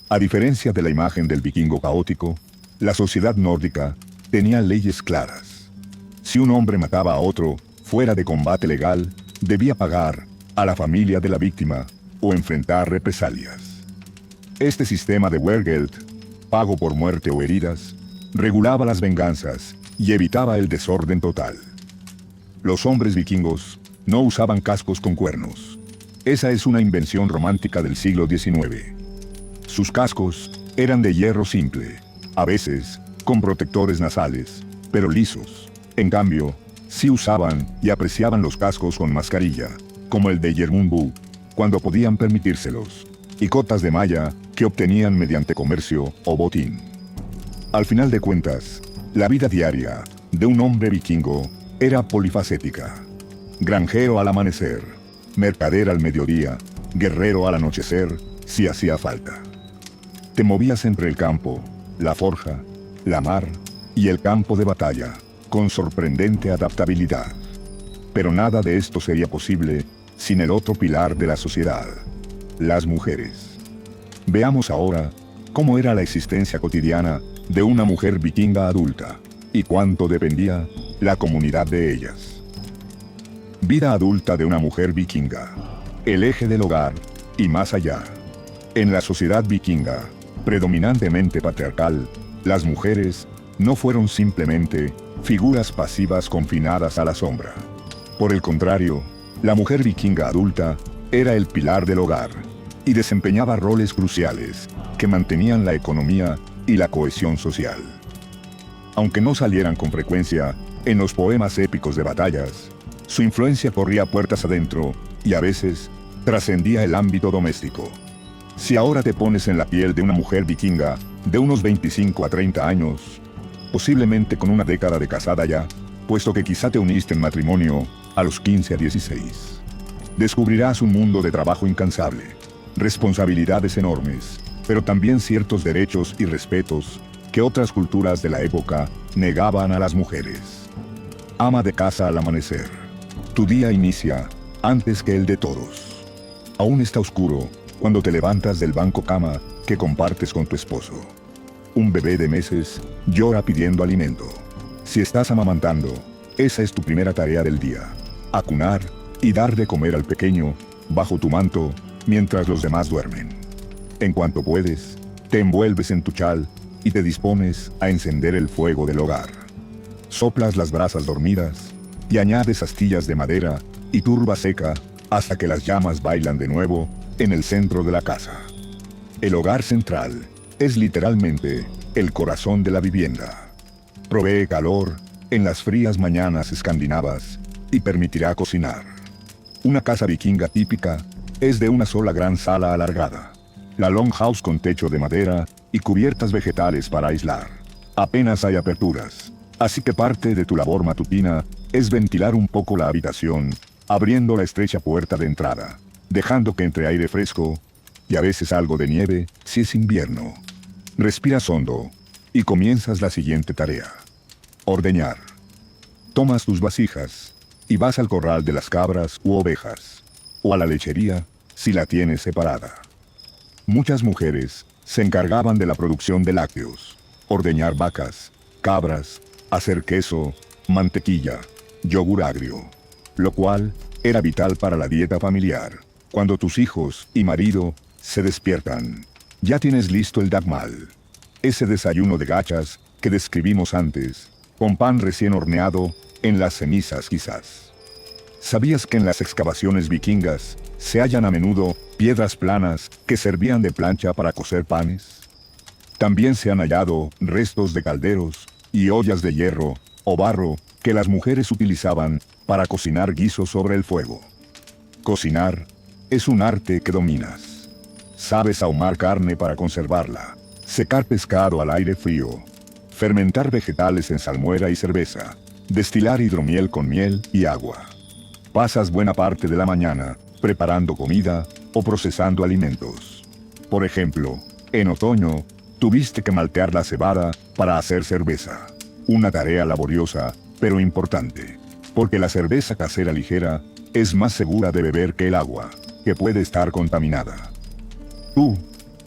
A diferencia de la imagen del vikingo caótico, la sociedad nórdica tenía leyes claras. Si un hombre mataba a otro fuera de combate legal, debía pagar a la familia de la víctima o enfrentar represalias. Este sistema de wergeld, pago por muerte o heridas, regulaba las venganzas y evitaba el desorden total. Los hombres vikingos no usaban cascos con cuernos. Esa es una invención romántica del siglo XIX. Sus cascos eran de hierro simple, a veces con protectores nasales, pero lisos. En cambio, sí usaban y apreciaban los cascos con mascarilla, como el de Yermunbu, cuando podían permitírselos, y cotas de malla que obtenían mediante comercio o botín. Al final de cuentas, la vida diaria de un hombre vikingo era polifacética. Granjero al amanecer, mercader al mediodía, guerrero al anochecer, si hacía falta. Te movías entre el campo, la forja, la mar y el campo de batalla, con sorprendente adaptabilidad. Pero nada de esto sería posible sin el otro pilar de la sociedad, las mujeres. Veamos ahora cómo era la existencia cotidiana de una mujer vikinga adulta, y cuánto dependía la comunidad de ellas. Vida adulta de una mujer vikinga. El eje del hogar y más allá. En la sociedad vikinga, predominantemente patriarcal, las mujeres no fueron simplemente figuras pasivas confinadas a la sombra. Por el contrario, la mujer vikinga adulta era el pilar del hogar y desempeñaba roles cruciales que mantenían la economía y la cohesión social. Aunque no salieran con frecuencia en los poemas épicos de batallas, su influencia corría puertas adentro y a veces trascendía el ámbito doméstico. Si ahora te pones en la piel de una mujer vikinga de unos 25 a 30 años, posiblemente con una década de casada ya, puesto que quizá te uniste en matrimonio a los 15 a 16, descubrirás un mundo de trabajo incansable, responsabilidades enormes, pero también ciertos derechos y respetos que otras culturas de la época negaban a las mujeres. Ama de casa al amanecer. Tu día inicia antes que el de todos. Aún está oscuro cuando te levantas del banco cama que compartes con tu esposo. Un bebé de meses llora pidiendo alimento. Si estás amamantando, esa es tu primera tarea del día. Acunar y dar de comer al pequeño bajo tu manto mientras los demás duermen. En cuanto puedes, te envuelves en tu chal y te dispones a encender el fuego del hogar. Soplas las brasas dormidas y añades astillas de madera y turba seca hasta que las llamas bailan de nuevo en el centro de la casa. El hogar central es literalmente el corazón de la vivienda. Provee calor en las frías mañanas escandinavas y permitirá cocinar. Una casa vikinga típica es de una sola gran sala alargada. La longhouse con techo de madera y cubiertas vegetales para aislar. Apenas hay aperturas, así que parte de tu labor matutina es ventilar un poco la habitación, abriendo la estrecha puerta de entrada, dejando que entre aire fresco y a veces algo de nieve si es invierno. Respiras hondo y comienzas la siguiente tarea. Ordeñar. Tomas tus vasijas y vas al corral de las cabras u ovejas, o a la lechería si la tienes separada. Muchas mujeres se encargaban de la producción de lácteos, ordeñar vacas, cabras, hacer queso, mantequilla, yogur agrio, lo cual era vital para la dieta familiar. Cuando tus hijos y marido se despiertan, ya tienes listo el dagmal, ese desayuno de gachas que describimos antes, con pan recién horneado en las cenizas quizás. ¿Sabías que en las excavaciones vikingas se hallan a menudo piedras planas que servían de plancha para cocer panes? También se han hallado restos de calderos y ollas de hierro o barro que las mujeres utilizaban para cocinar guisos sobre el fuego. Cocinar es un arte que dominas. Sabes ahumar carne para conservarla, secar pescado al aire frío, fermentar vegetales en salmuera y cerveza, destilar hidromiel con miel y agua. Pasas buena parte de la mañana preparando comida o procesando alimentos. Por ejemplo, en otoño, tuviste que maltear la cebada para hacer cerveza. Una tarea laboriosa, pero importante. porque la cerveza casera ligera es más segura de beber que el agua, que puede estar contaminada. Tú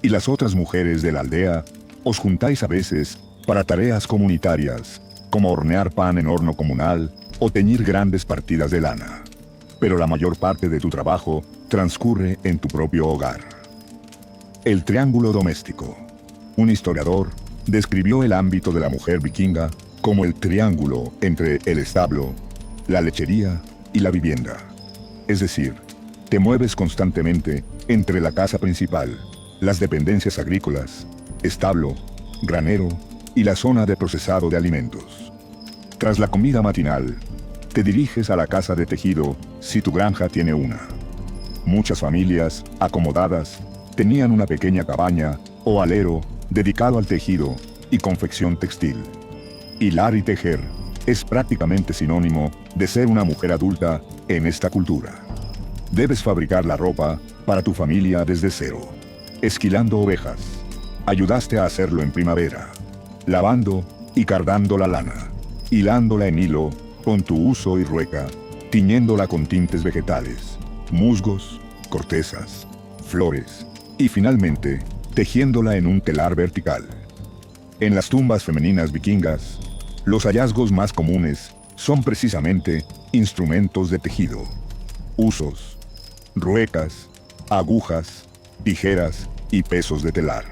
y las otras mujeres de la aldea os juntáis a veces para tareas comunitarias, como hornear pan en horno comunal o teñir grandes partidas de lana. Pero la mayor parte de tu trabajo transcurre en tu propio hogar. El triángulo doméstico. Un historiador describió el ámbito de la mujer vikinga como el triángulo entre el establo, la lechería y la vivienda. Es decir, te mueves constantemente entre la casa principal, las dependencias agrícolas, establo, granero y la zona de procesado de alimentos. Tras la comida matinal, te diriges a la casa de tejido si tu granja tiene una. Muchas familias, acomodadas, tenían una pequeña cabaña o alero dedicado al tejido y confección textil. Hilar y tejer es prácticamente sinónimo de ser una mujer adulta en esta cultura. Debes fabricar la ropa para tu familia desde cero. Esquilando ovejas. Ayudaste a hacerlo en primavera. Lavando y cardando la lana. Hilándola en hilo con tu huso y rueca. Tiñéndola con tintes vegetales, musgos, cortezas, flores. Y finalmente, tejiéndola en un telar vertical. En las tumbas femeninas vikingas, los hallazgos más comunes son precisamente instrumentos de tejido. Usos, ruecas, agujas, tijeras y pesos de telar.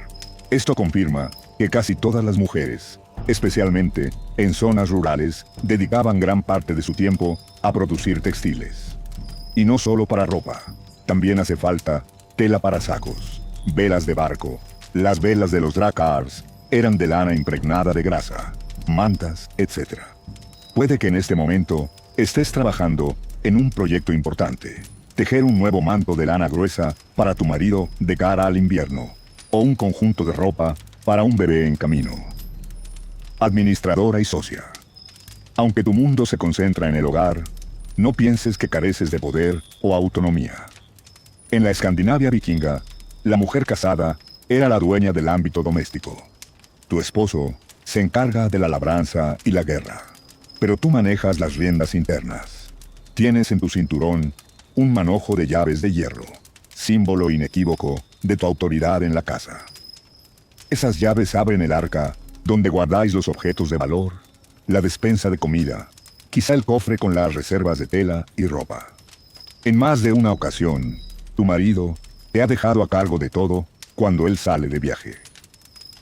Esto confirma que casi todas las mujeres, especialmente en zonas rurales, dedicaban gran parte de su tiempo a producir textiles. Y no solo para ropa, también hace falta tela para sacos, velas de barco. Las velas de los drakars eran de lana impregnada de grasa, mantas, etc. Puede que en este momento estés trabajando en un proyecto importante. Tejer un nuevo manto de lana gruesa para tu marido de cara al invierno, o un conjunto de ropa para un bebé en camino. Administradora y socia. Aunque tu mundo se concentra en el hogar, no pienses que careces de poder o autonomía. En la Escandinavia vikinga, la mujer casada era la dueña del ámbito doméstico. Tu esposo se encarga de la labranza y la guerra, pero tú manejas las riendas internas. Tienes en tu cinturón un manojo de llaves de hierro, símbolo inequívoco de tu autoridad en la casa. Esas llaves abren el arca donde guardáis los objetos de valor, la despensa de comida, quizá el cofre con las reservas de tela y ropa. En más de una ocasión, tu marido te ha dejado a cargo de todo cuando él sale de viaje.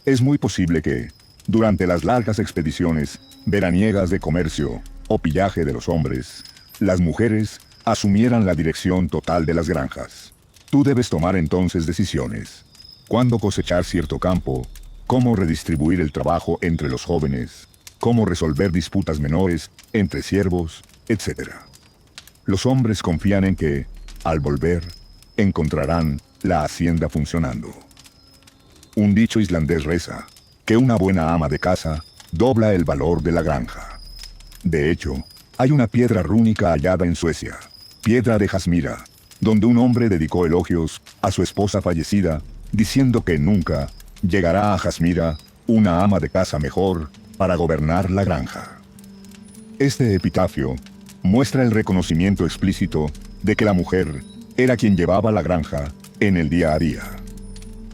Es muy posible que, durante las largas expediciones veraniegas de comercio o pillaje de los hombres, las mujeres asumieran la dirección total de las granjas. Tú debes tomar entonces decisiones. Cuándo cosechar cierto campo, cómo redistribuir el trabajo entre los jóvenes, cómo resolver disputas menores entre siervos, etc. Los hombres confían en que, al volver, encontrarán la hacienda funcionando. Un dicho islandés reza que una buena ama de casa dobla el valor de la granja. De hecho, hay una piedra rúnica hallada en Suecia, piedra de Jasmira, donde un hombre dedicó elogios a su esposa fallecida, diciendo que nunca llegará a Jasmira una ama de casa mejor para gobernar la granja. Este epitafio muestra el reconocimiento explícito de que la mujer era quien llevaba la granja en el día a día.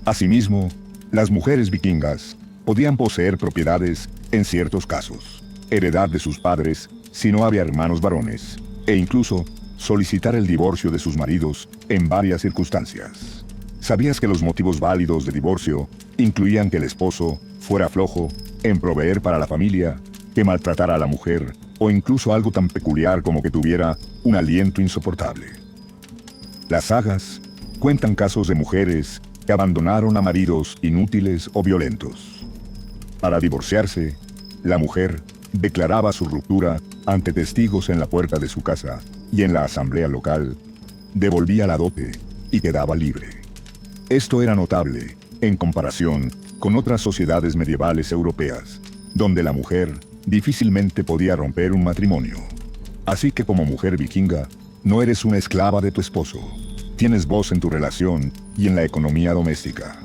Asimismo, las mujeres vikingas podían poseer propiedades en ciertos casos, heredad de sus padres si no había hermanos varones, e incluso solicitar el divorcio de sus maridos en varias circunstancias. ¿Sabías que los motivos válidos de divorcio incluían que el esposo fuera flojo en proveer para la familia, que maltratara a la mujer, o incluso algo tan peculiar como que tuviera un aliento insoportable? Las sagas cuentan casos de mujeres que abandonaron a maridos inútiles o violentos. Para divorciarse, la mujer declaraba su ruptura ante testigos en la puerta de su casa y en la asamblea local, devolvía la dote y quedaba libre. Esto era notable en comparación con otras sociedades medievales europeas, donde la mujer difícilmente podía romper un matrimonio. Así que como mujer vikinga, no eres una esclava de tu esposo. Tienes voz en tu relación y en la economía doméstica.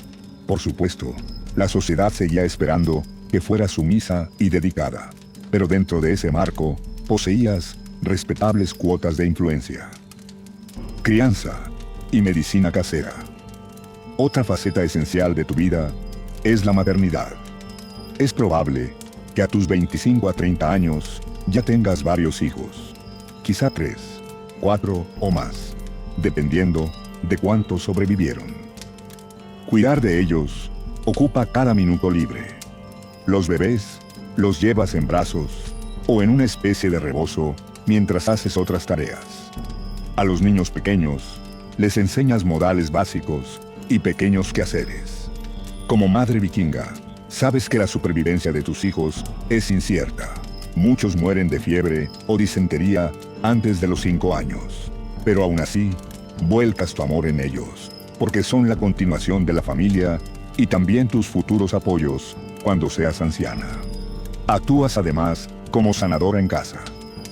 Por supuesto, la sociedad seguía esperando que fueras sumisa y dedicada, pero dentro de ese marco, poseías respetables cuotas de influencia. Crianza y medicina casera. Otra faceta esencial de tu vida es la maternidad. Es probable que a tus 25 a 30 años ya tengas varios hijos, quizá 3, 4 o más, dependiendo de cuántos sobrevivieron. Cuidar de ellos ocupa cada minuto libre. Los bebés los llevas en brazos o en una especie de rebozo mientras haces otras tareas. A los niños pequeños les enseñas modales básicos y pequeños quehaceres. Como madre vikinga, sabes que la supervivencia de tus hijos es incierta. Muchos mueren de fiebre o disentería antes de los 5 años. Pero aún así, vuelcas tu amor en ellos, porque son la continuación de la familia y también tus futuros apoyos cuando seas anciana. Actúas además como sanadora en casa.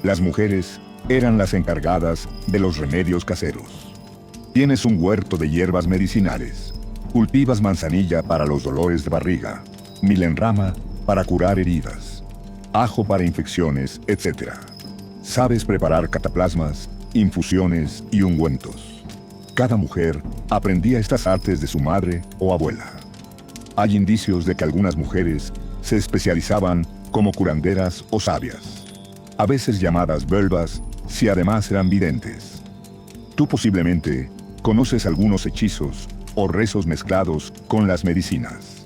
Las mujeres eran las encargadas de los remedios caseros. Tienes un huerto de hierbas medicinales. Cultivas manzanilla para los dolores de barriga, milenrama para curar heridas, ajo para infecciones, etc. Sabes preparar cataplasmas, infusiones y ungüentos. Cada mujer aprendía estas artes de su madre o abuela. Hay indicios de que algunas mujeres se especializaban como curanderas o sabias, a veces llamadas völvas, si además eran videntes. Tú posiblemente conoces algunos hechizos o rezos mezclados con las medicinas.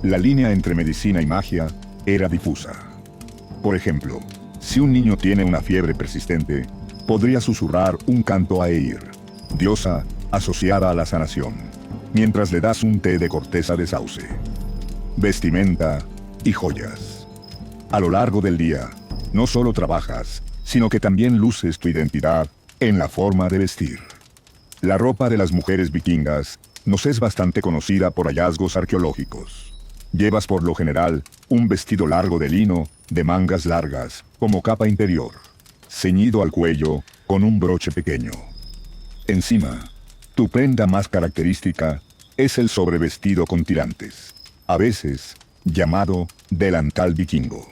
La línea entre medicina y magia era difusa. Por ejemplo, si un niño tiene una fiebre persistente, podría susurrar un canto a Eir, diosa asociada a la sanación, mientras le das un té de corteza de sauce. Vestimenta y joyas. A lo largo del día, no solo trabajas, sino que también luces tu identidad en la forma de vestir. La ropa de las mujeres vikingas nos es bastante conocida por hallazgos arqueológicos. Llevas por lo general un vestido largo de lino, de mangas largas, como capa interior, ceñido al cuello con un broche pequeño. Encima, tu prenda más característica es el sobrevestido con tirantes, a veces llamado delantal vikingo.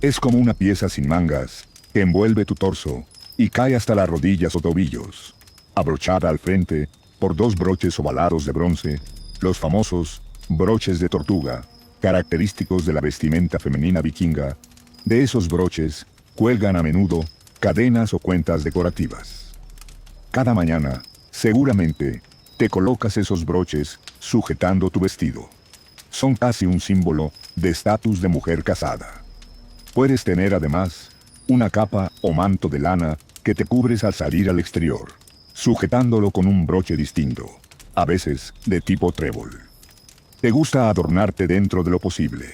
Es como una pieza sin mangas que envuelve tu torso y cae hasta las rodillas o tobillos, abrochada al frente por 2 broches ovalados de bronce, los famosos broches de tortuga, característicos de la vestimenta femenina vikinga. De esos broches cuelgan a menudo cadenas o cuentas decorativas. Cada mañana, seguramente, te colocas esos broches sujetando tu vestido. Son casi un símbolo de estatus de mujer casada. Puedes tener además una capa o manto de lana que te cubres al salir al exterior, sujetándolo con un broche distinto, a veces de tipo trébol. Te gusta adornarte dentro de lo posible.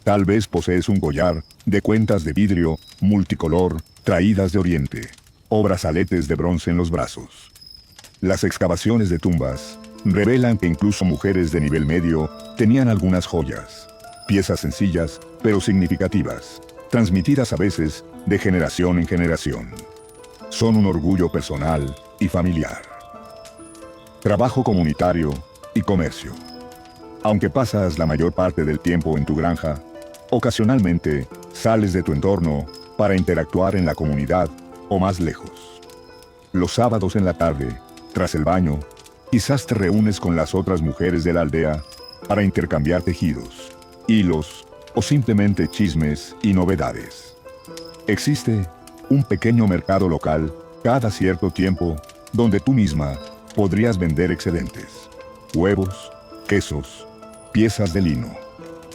Tal vez posees un collar de cuentas de vidrio multicolor traídas de Oriente, o brazaletes de bronce en los brazos. Las excavaciones de tumbas revelan que incluso mujeres de nivel medio tenían algunas joyas, piezas sencillas pero significativas, transmitidas a veces de generación en generación. Son un orgullo personal y familiar. Trabajo comunitario y comercio. Aunque pasas la mayor parte del tiempo en tu granja, ocasionalmente sales de tu entorno para interactuar en la comunidad o más lejos. Los sábados en la tarde, tras el baño, quizás te reúnes con las otras mujeres de la aldea para intercambiar tejidos, hilos o simplemente chismes y novedades. Existe un pequeño mercado local cada cierto tiempo donde tú misma podrías vender excedentes, huevos, quesos, piezas de lino.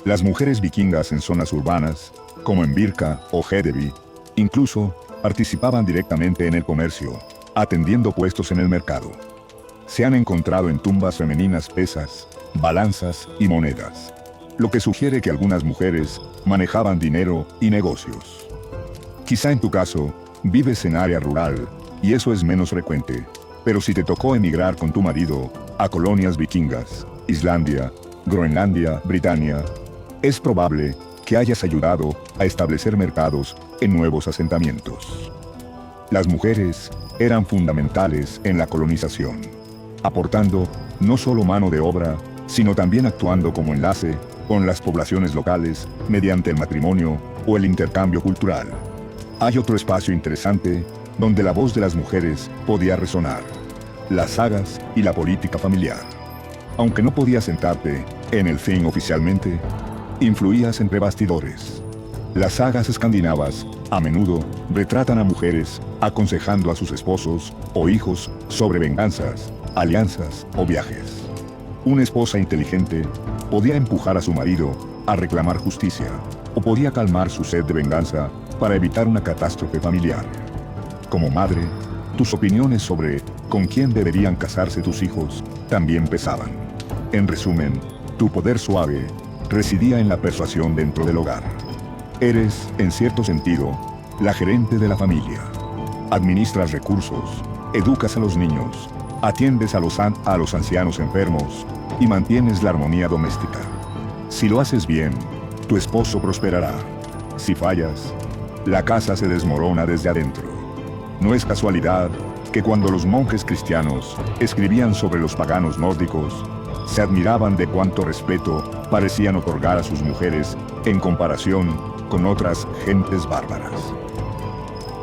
Las mujeres vikingas en zonas urbanas, como en Birka o Hedeby, incluso participaban directamente en el comercio, atendiendo puestos en el mercado. Se han encontrado en tumbas femeninas pesas, balanzas y monedas, lo que sugiere que algunas mujeres manejaban dinero y negocios. Quizá en tu caso, vives en área rural, y eso es menos frecuente, pero si te tocó emigrar con tu marido a colonias vikingas, Islandia, Groenlandia, Britania, es probable que hayas ayudado a establecer mercados en nuevos asentamientos. Las mujeres eran fundamentales en la colonización, aportando no solo mano de obra, sino también actuando como enlace con las poblaciones locales mediante el matrimonio o el intercambio cultural. Hay otro espacio interesante donde la voz de las mujeres podía resonar: las sagas y la política familiar. Aunque no podías sentarte en el Thing oficialmente, influías entre bastidores. Las sagas escandinavas, a menudo, retratan a mujeres aconsejando a sus esposos o hijos sobre venganzas, alianzas o viajes. Una esposa inteligente podía empujar a su marido a reclamar justicia, o podía calmar su sed de venganza para evitar una catástrofe familiar. Como madre, tus opiniones sobre con quién deberían casarse tus hijos también pesaban. En resumen, tu poder suave residía en la persuasión dentro del hogar. Eres, en cierto sentido, la gerente de la familia. Administras recursos, educas a los niños, atiendes a los ancianos enfermos y mantienes la armonía doméstica. Si lo haces bien, tu esposo prosperará. Si fallas, la casa se desmorona desde adentro. No es casualidad que cuando los monjes cristianos escribían sobre los paganos nórdicos, se admiraban de cuánto respeto parecían otorgar a sus mujeres en comparación con otras gentes bárbaras.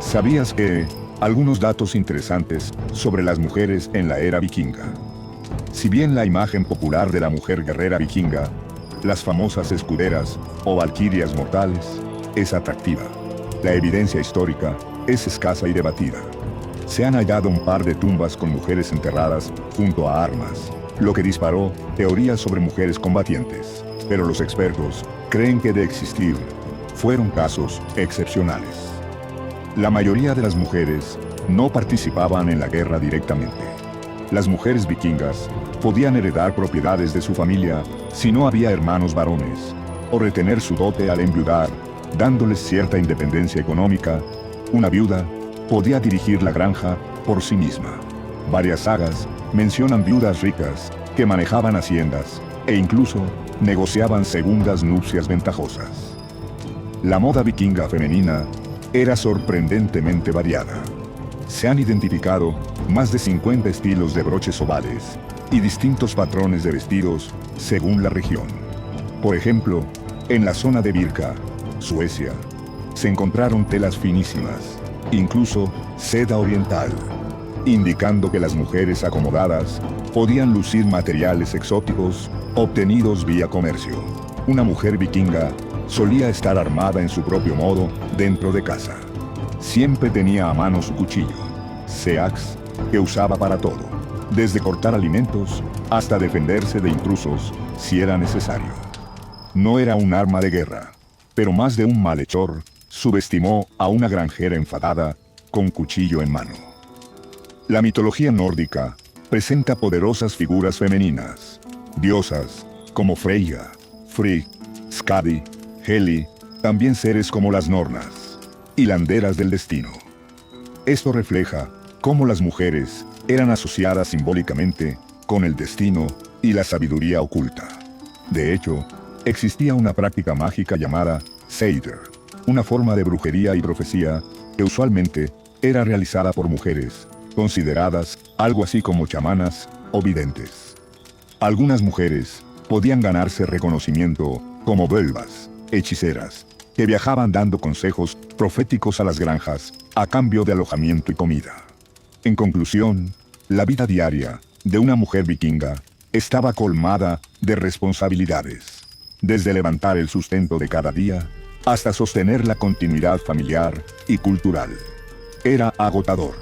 ¿Sabías que algunos datos interesantes sobre las mujeres en la era vikinga? Si bien la imagen popular de la mujer guerrera vikinga, las famosas escuderas o valquirias mortales, es atractiva, la evidencia histórica es escasa y debatida. Se han hallado un par de tumbas con mujeres enterradas junto a armas, lo que disparó teorías sobre mujeres combatientes, pero los expertos creen que de existir, fueron casos excepcionales. La mayoría de las mujeres no participaban en la guerra directamente. Las mujeres vikingas podían heredar propiedades de su familia si no había hermanos varones, o retener su dote al enviudar, dándoles cierta independencia económica. Una viuda podía dirigir la granja por sí misma. Varias sagas mencionan viudas ricas que manejaban haciendas e incluso negociaban segundas nupcias ventajosas. La moda vikinga femenina era sorprendentemente variada. Se han identificado más de 50 estilos de broches ovales y distintos patrones de vestidos según la región. Por ejemplo, en la zona de Birka, Suecia, se encontraron telas finísimas, incluso seda oriental, indicando que las mujeres acomodadas podían lucir materiales exóticos obtenidos vía comercio. Una mujer vikinga solía estar armada en su propio modo dentro de casa. Siempre tenía a mano su cuchillo, seax, que usaba para todo, desde cortar alimentos hasta defenderse de intrusos si era necesario. No era un arma de guerra, pero más de un malhechor subestimó a una granjera enfadada con cuchillo en mano. La mitología nórdica presenta poderosas figuras femeninas, diosas como Freyja, Frigg, Skadi, Heli, también seres como las Nornas, hilanderas del destino. Esto refleja cómo las mujeres eran asociadas simbólicamente con el destino y la sabiduría oculta. De hecho, existía una práctica mágica llamada Seider, una forma de brujería y profecía que usualmente era realizada por mujeres, consideradas algo así como chamanas o videntes. Algunas mujeres podían ganarse reconocimiento como völvas, hechiceras, que viajaban dando consejos proféticos a las granjas a cambio de alojamiento y comida. En conclusión, la vida diaria de una mujer vikinga estaba colmada de responsabilidades, desde levantar el sustento de cada día hasta sostener la continuidad familiar y cultural. Era agotador.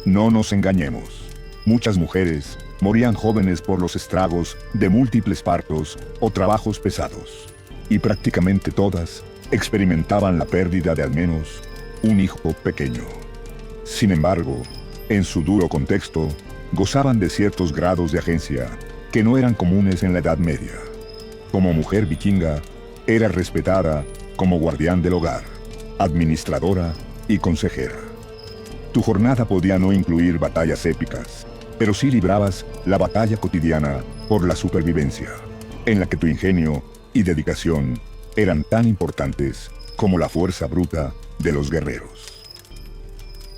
No nos engañemos. Muchas mujeres morían jóvenes por los estragos de múltiples partos o trabajos pesados. Y prácticamente todas experimentaban la pérdida de al menos un hijo pequeño. Sin embargo, en su duro contexto, gozaban de ciertos grados de agencia que no eran comunes en la Edad Media. Como mujer vikinga, era respetada como guardián del hogar, administradora y consejera. Tu jornada podía no incluir batallas épicas, pero sí librabas la batalla cotidiana por la supervivencia, en la que tu ingenio y dedicación eran tan importantes como la fuerza bruta de los guerreros.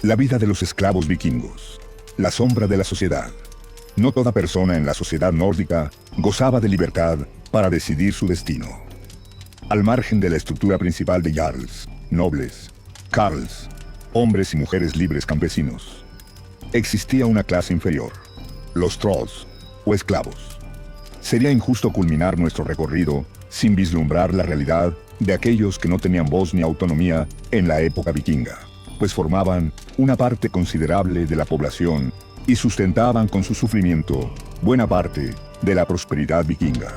La vida de los esclavos vikingos, la sombra de la sociedad. No toda persona en la sociedad nórdica gozaba de libertad para decidir su destino. Al margen de la estructura principal de jarls, nobles, Carls, hombres y mujeres libres campesinos. Existía una clase inferior, los trolls, o esclavos. Sería injusto culminar nuestro recorrido sin vislumbrar la realidad de aquellos que no tenían voz ni autonomía en la época vikinga, pues formaban una parte considerable de la población y sustentaban con su sufrimiento buena parte de la prosperidad vikinga.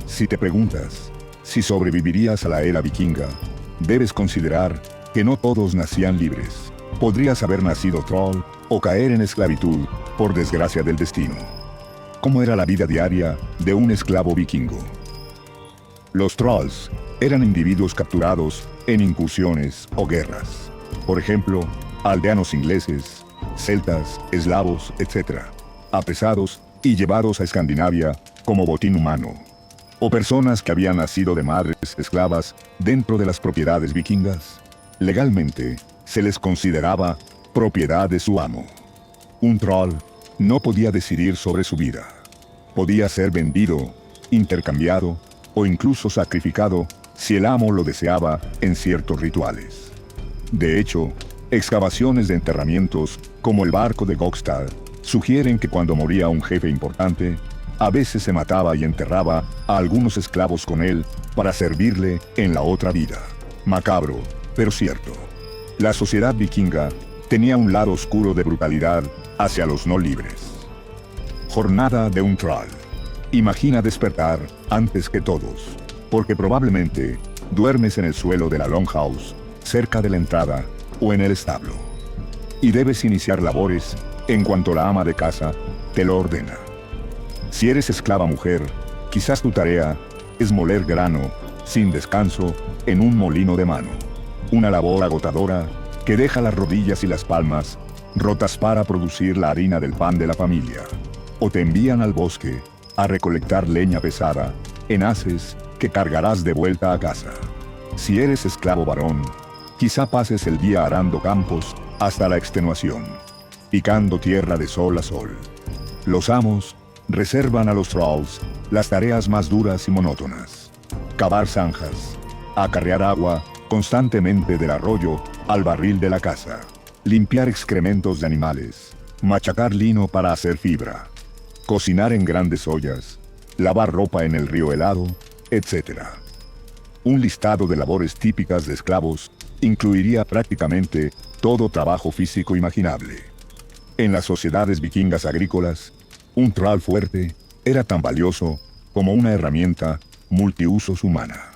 Si te preguntas si sobrevivirías a la era vikinga, debes considerar que no todos nacían libres. Podrías haber nacido troll o caer en esclavitud por desgracia del destino. ¿Cómo era la vida diaria de un esclavo vikingo? Los trolls eran individuos capturados en incursiones o guerras. Por ejemplo, aldeanos ingleses, celtas, eslavos, etc., apresados y llevados a Escandinavia como botín humano. O personas que habían nacido de madres esclavas dentro de las propiedades vikingas. Legalmente, se les consideraba propiedad de su amo. Un troll no podía decidir sobre su vida. Podía ser vendido, intercambiado o incluso sacrificado si el amo lo deseaba en ciertos rituales. De hecho, excavaciones de enterramientos, como el barco de Gokstad, sugieren que cuando moría un jefe importante, a veces se mataba y enterraba a algunos esclavos con él para servirle en la otra vida. Macabro, pero cierto. La sociedad vikinga tenía un lado oscuro de brutalidad hacia los no libres. Jornada de un troll. Imagina despertar antes que todos, porque probablemente duermes en el suelo de la longhouse, cerca de la entrada o en el establo. Y debes iniciar labores en cuanto la ama de casa te lo ordena. Si eres esclava mujer, quizás tu tarea es moler grano, sin descanso, en un molino de mano. Una labor agotadora que deja las rodillas y las palmas rotas para producir la harina del pan de la familia. O te envían al bosque a recolectar leña pesada en haces que cargarás de vuelta a casa. Si eres esclavo varón, quizá pases el día arando campos hasta la extenuación, picando tierra de sol a sol. Los amos reservan a los trolls las tareas más duras y monótonas. Cavar zanjas, acarrear agua constantemente del arroyo al barril de la casa, limpiar excrementos de animales, machacar lino para hacer fibra, cocinar en grandes ollas, lavar ropa en el río helado, etc. Un listado de labores típicas de esclavos incluiría prácticamente todo trabajo físico imaginable. En las sociedades vikingas agrícolas, un troll fuerte era tan valioso como una herramienta multiusos humana.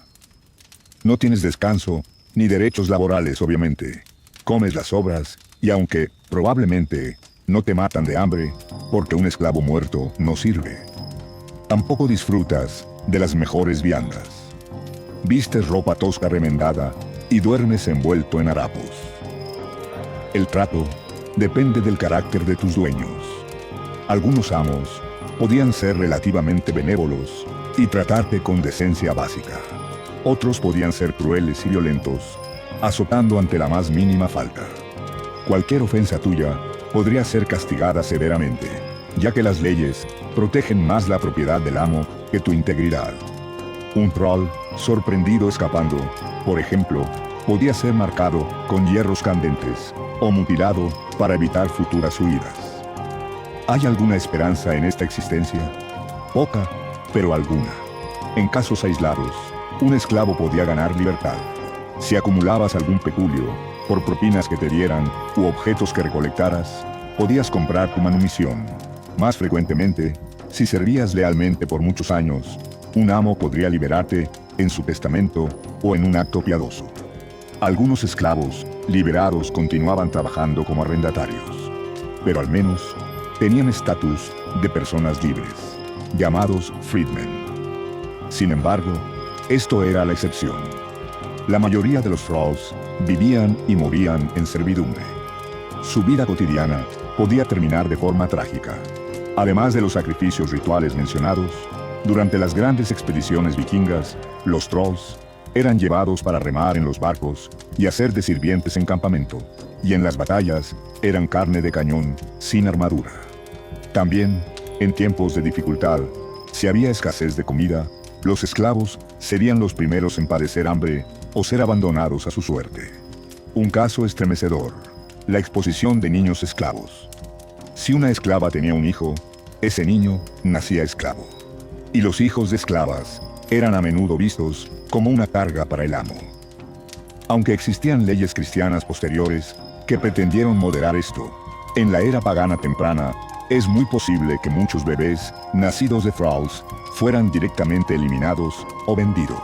No tienes descanso ni derechos laborales, obviamente. Comes las sobras y aunque probablemente no te matan de hambre, porque un esclavo muerto no sirve. Tampoco disfrutas de las mejores viandas. Vistes ropa tosca remendada y duermes envuelto en harapos. El trato depende del carácter de tus dueños. Algunos amos podían ser relativamente benévolos y tratarte con decencia básica. Otros podían ser crueles y violentos, azotando ante la más mínima falta. Cualquier ofensa tuya podría ser castigada severamente, ya que las leyes protegen más la propiedad del amo que tu integridad. Un troll sorprendido escapando, por ejemplo, podía ser marcado con hierros candentes o mutilado para evitar futuras huidas. ¿Hay alguna esperanza en esta existencia? Poca, pero alguna. En casos aislados, un esclavo podía ganar libertad. Si acumulabas algún peculio, por propinas que te dieran u objetos que recolectaras, podías comprar tu manumisión. Más frecuentemente, si servías lealmente por muchos años, un amo podría liberarte en su testamento o en un acto piadoso. Algunos esclavos liberados continuaban trabajando como arrendatarios, pero al menos tenían estatus de personas libres, llamados freedmen. Sin embargo, esto era la excepción. La mayoría de los trolls vivían y morían en servidumbre. Su vida cotidiana podía terminar de forma trágica. Además de los sacrificios rituales mencionados, durante las grandes expediciones vikingas, los trolls eran llevados para remar en los barcos y hacer de sirvientes en campamento, y en las batallas eran carne de cañón sin armadura. También, en tiempos de dificultad, si había escasez de comida, los esclavos serían los primeros en padecer hambre o ser abandonados a su suerte. Un caso estremecedor. La exposición de niños esclavos. Si una esclava tenía un hijo, ese niño nacía esclavo. Y los hijos de esclavas eran a menudo vistos como una carga para el amo. Aunque existían leyes cristianas posteriores que pretendieron moderar esto, en la era pagana temprana, es muy posible que muchos bebés nacidos de frauds fueran directamente eliminados o vendidos.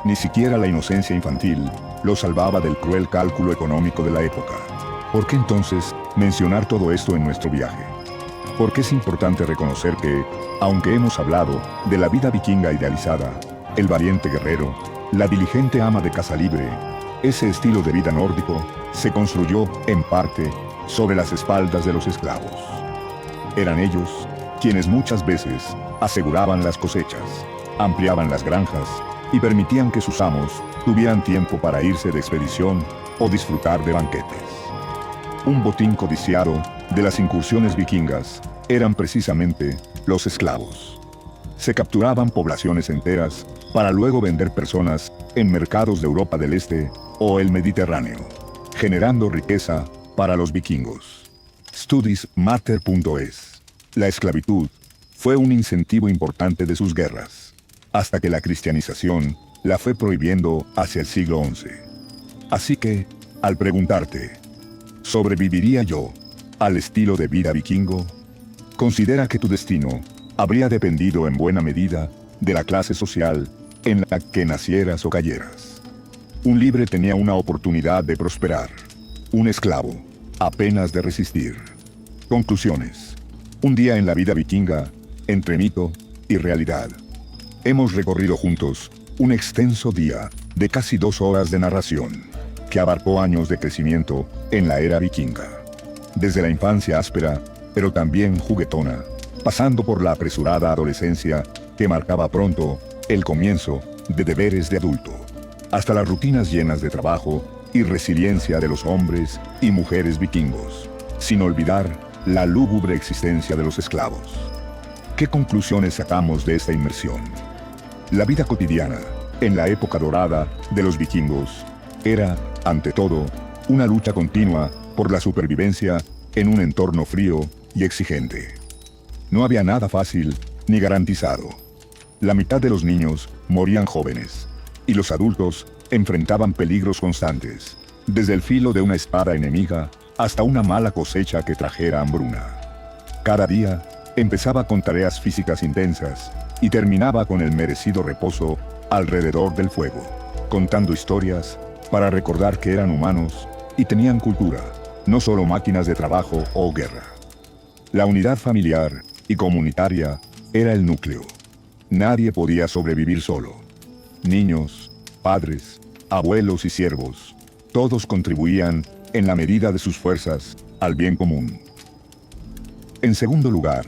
Ni siquiera la inocencia infantil los salvaba del cruel cálculo económico de la época. ¿Por qué entonces mencionar todo esto en nuestro viaje? Porque es importante reconocer que, aunque hemos hablado de la vida vikinga idealizada, el valiente guerrero, la diligente ama de casa libre, ese estilo de vida nórdico se construyó, en parte, sobre las espaldas de los esclavos. Eran ellos quienes muchas veces aseguraban las cosechas, ampliaban las granjas y permitían que sus amos tuvieran tiempo para irse de expedición o disfrutar de banquetes. Un botín codiciado de las incursiones vikingas eran precisamente los esclavos. Se capturaban poblaciones enteras para luego vender personas en mercados de Europa del Este o el Mediterráneo, generando riqueza para los vikingos. Studiesmatter.es. La esclavitud fue un incentivo importante de sus guerras, hasta que la cristianización la fue prohibiendo hacia el siglo XI. Así que, al preguntarte, ¿sobreviviría yo al estilo de vida vikingo? Considera que tu destino habría dependido en buena medida de la clase social en la que nacieras o cayeras. Un libre tenía una oportunidad de prosperar. Un esclavo, apenas de resistir. Conclusiones. Un día en la vida vikinga, entre mito y realidad. Hemos recorrido juntos un extenso día de casi 2 horas de narración, que abarcó años de crecimiento en la era vikinga. Desde la infancia áspera, pero también juguetona, pasando por la apresurada adolescencia que marcaba pronto el comienzo de deberes de adulto, hasta las rutinas llenas de trabajo y resiliencia de los hombres y mujeres vikingos, sin olvidar la lúgubre existencia de los esclavos. ¿Qué conclusiones sacamos de esta inmersión? La vida cotidiana, en la época dorada de los vikingos, era, ante todo, una lucha continua por la supervivencia en un entorno frío y exigente. No había nada fácil ni garantizado. La mitad de los niños morían jóvenes, y los adultos enfrentaban peligros constantes, desde el filo de una espada enemiga hasta una mala cosecha que trajera hambruna. Cada día empezaba con tareas físicas intensas y terminaba con el merecido reposo alrededor del fuego, contando historias para recordar que eran humanos y tenían cultura, no solo máquinas de trabajo o guerra. La unidad familiar y comunitaria era el núcleo. Nadie podía sobrevivir solo. Niños, padres, abuelos y siervos, todos contribuían en la medida de sus fuerzas al bien común. En segundo lugar,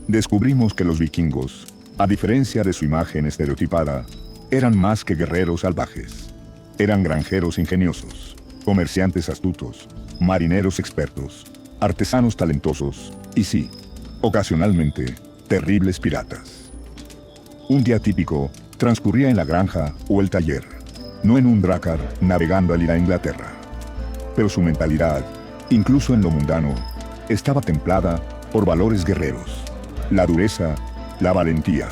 descubrimos que los vikingos, a diferencia de su imagen estereotipada, eran más que guerreros salvajes. Eran granjeros ingeniosos, comerciantes astutos, marineros expertos, artesanos talentosos y sí, ocasionalmente, terribles piratas. Un día típico transcurría en la granja o el taller, no en un drácar navegando al ir a Inglaterra. Pero su mentalidad, incluso en lo mundano, estaba templada por valores guerreros, la dureza, la valentía,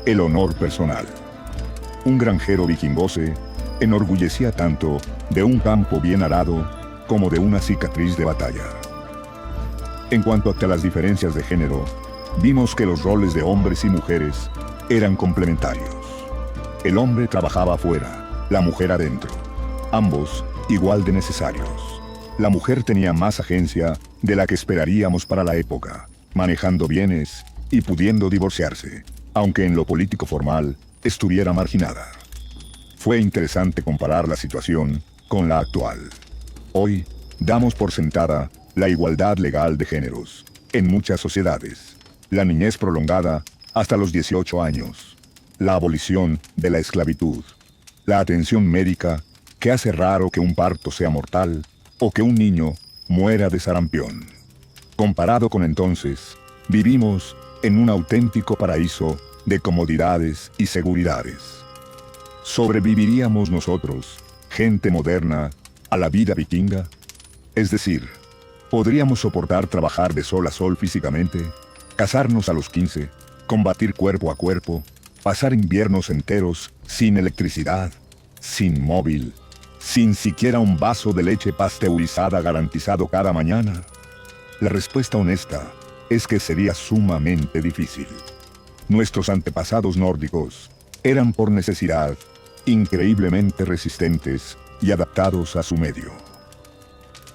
el honor personal. Un granjero vikingose enorgullecía tanto de un campo bien arado como de una cicatriz de batalla. En cuanto a las diferencias de género, vimos que los roles de hombres y mujeres eran complementarios. El hombre trabajaba afuera, la mujer adentro, ambos igual de necesarios. La mujer tenía más agencia de la que esperaríamos para la época, manejando bienes y pudiendo divorciarse, aunque en lo político formal estuviera marginada. Fue interesante comparar la situación con la actual. Hoy, damos por sentada la igualdad legal de géneros en muchas sociedades, la niñez prolongada hasta los 18 años, la abolición de la esclavitud, la atención médica que hace raro que un parto sea mortal o que un niño muera de sarampión. Comparado con entonces, vivimos en un auténtico paraíso de comodidades y seguridades. ¿Sobreviviríamos nosotros, gente moderna, a la vida vikinga? Es decir, ¿podríamos soportar trabajar de sol a sol físicamente, casarnos a los 15, combatir cuerpo a cuerpo, pasar inviernos enteros sin electricidad, sin móvil, sin siquiera un vaso de leche pasteurizada garantizado cada mañana? La respuesta honesta es que sería sumamente difícil. Nuestros antepasados nórdicos eran por necesidad increíblemente resistentes y adaptados a su medio.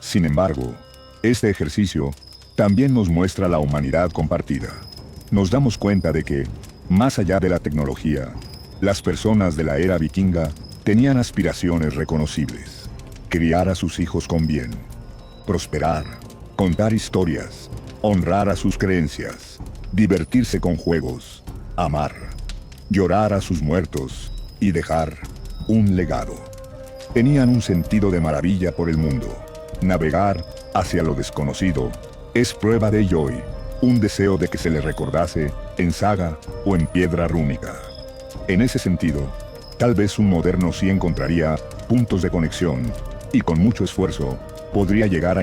Sin embargo, este ejercicio también nos muestra la humanidad compartida. Nos damos cuenta de que, más allá de la tecnología, las personas de la era vikinga tenían aspiraciones reconocibles: criar a sus hijos con bien, prosperar, contar historias, honrar a sus creencias, divertirse con juegos, amar, llorar a sus muertos y dejar un legado. Tenían un sentido de maravilla por el mundo. Navegar hacia lo desconocido es prueba de ello hoy, un deseo de que se le recordase en saga o en piedra rúnica. En ese sentido, tal vez un moderno sí encontraría puntos de conexión y con mucho esfuerzo podría llegar a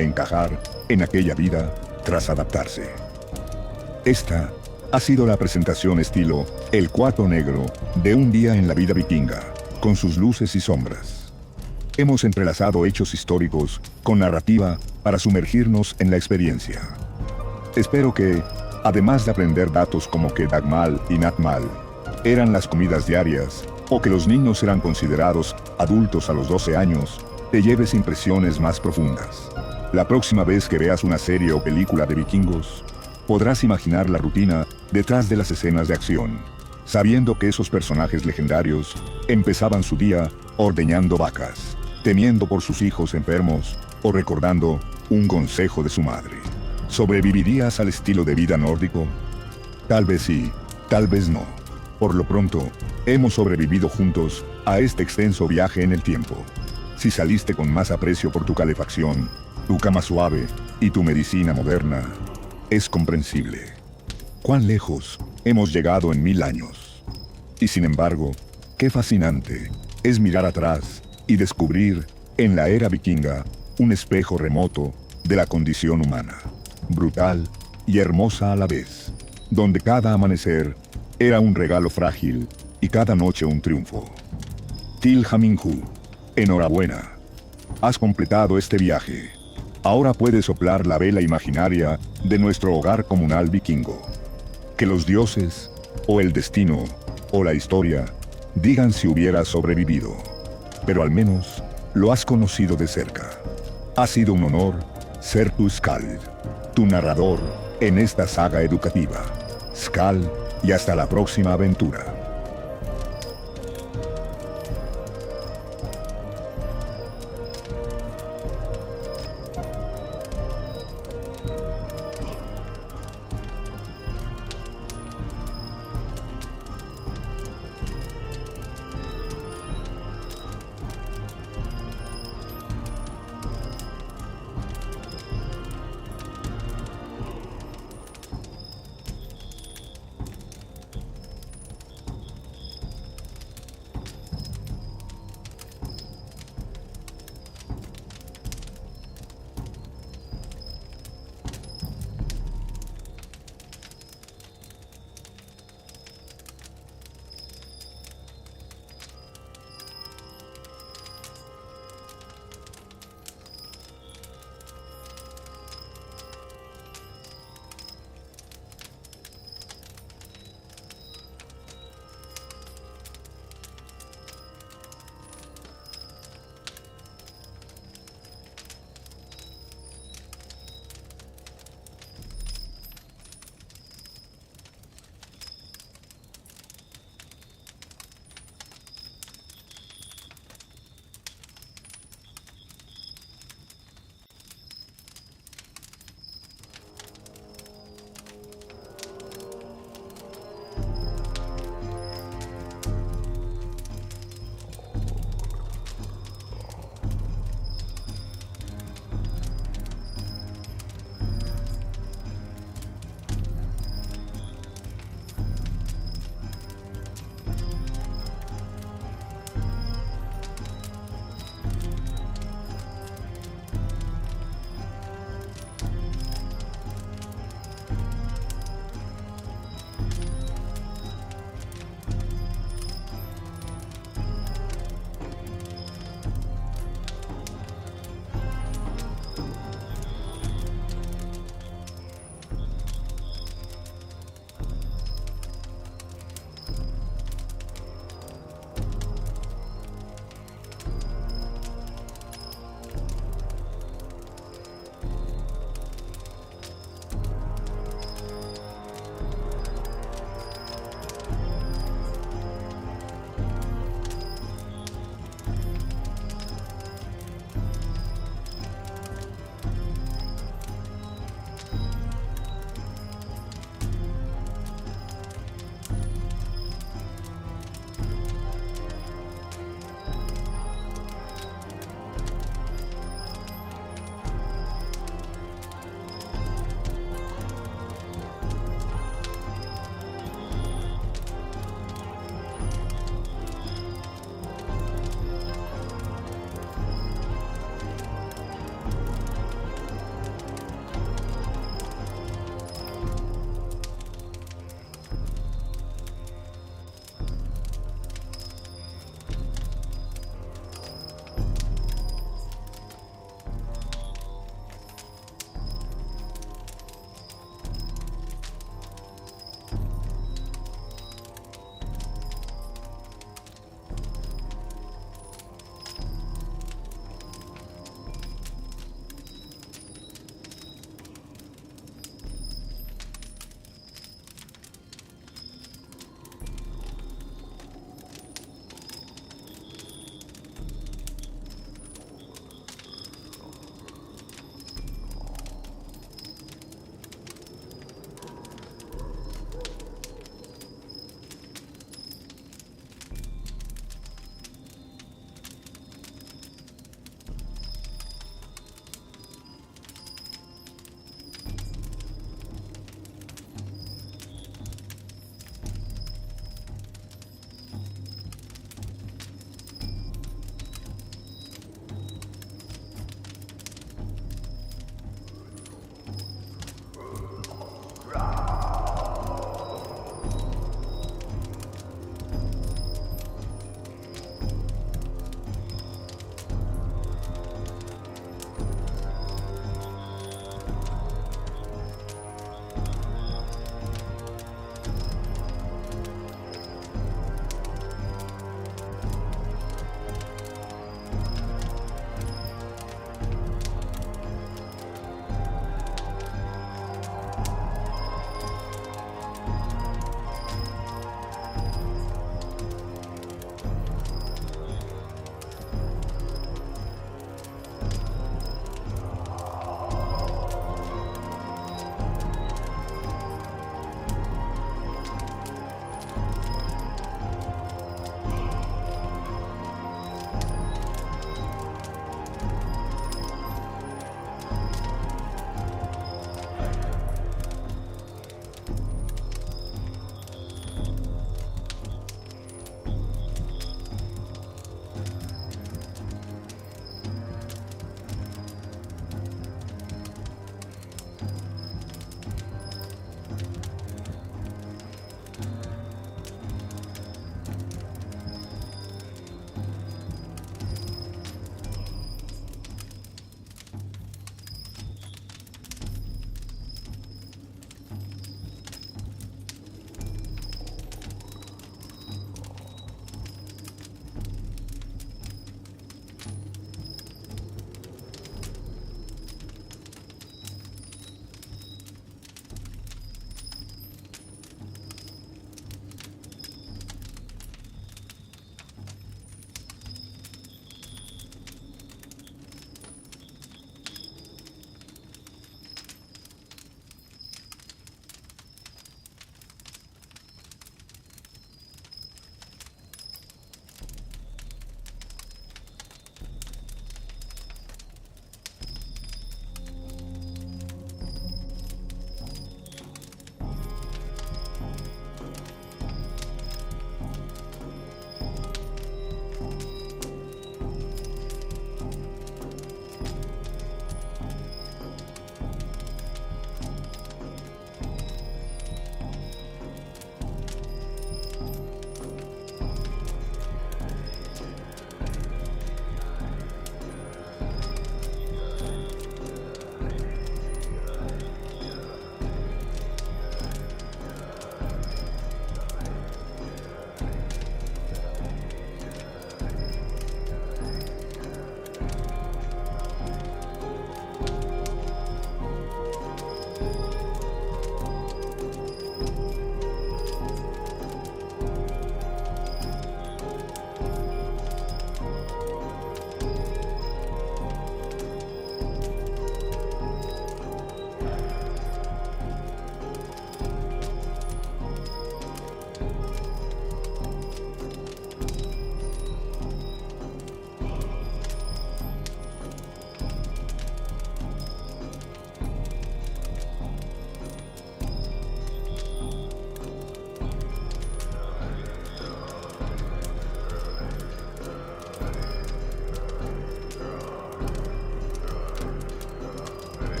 encajar en aquella vida tras adaptarse. Esta ha sido la presentación estilo El Cuarto Negro de un día en la vida vikinga, con sus luces y sombras. Hemos entrelazado hechos históricos con narrativa para sumergirnos en la experiencia. Espero que, además de aprender datos como que Dagmal y Natmal eran las comidas diarias, o que los niños eran considerados adultos a los 12 años, te lleves impresiones más profundas. La próxima vez que veas una serie o película de vikingos, podrás imaginar la rutina detrás de las escenas de acción, sabiendo que esos personajes legendarios empezaban su día ordeñando vacas, temiendo por sus hijos enfermos o recordando un consejo de su madre. ¿Sobrevivirías al estilo de vida nórdico? Tal vez sí, tal vez no. Por lo pronto, hemos sobrevivido juntos a este extenso viaje en el tiempo. Si saliste con más aprecio por tu calefacción, tu cama suave y tu medicina moderna, es comprensible. ¿Cuán lejos hemos llegado en 1000 años? Y sin embargo, qué fascinante es mirar atrás y descubrir en la era vikinga un espejo remoto de la condición humana, brutal y hermosa a la vez, donde cada amanecer era un regalo frágil y cada noche un triunfo. Tilhaminhu, enhorabuena. Has completado este viaje. Ahora puedes soplar la vela imaginaria de nuestro hogar comunal vikingo. Que los dioses, o el destino, o la historia, digan si hubieras sobrevivido. Pero al menos lo has conocido de cerca. Ha sido un honor ser tu Skald, tu narrador en esta saga educativa. Skald, y hasta la próxima aventura.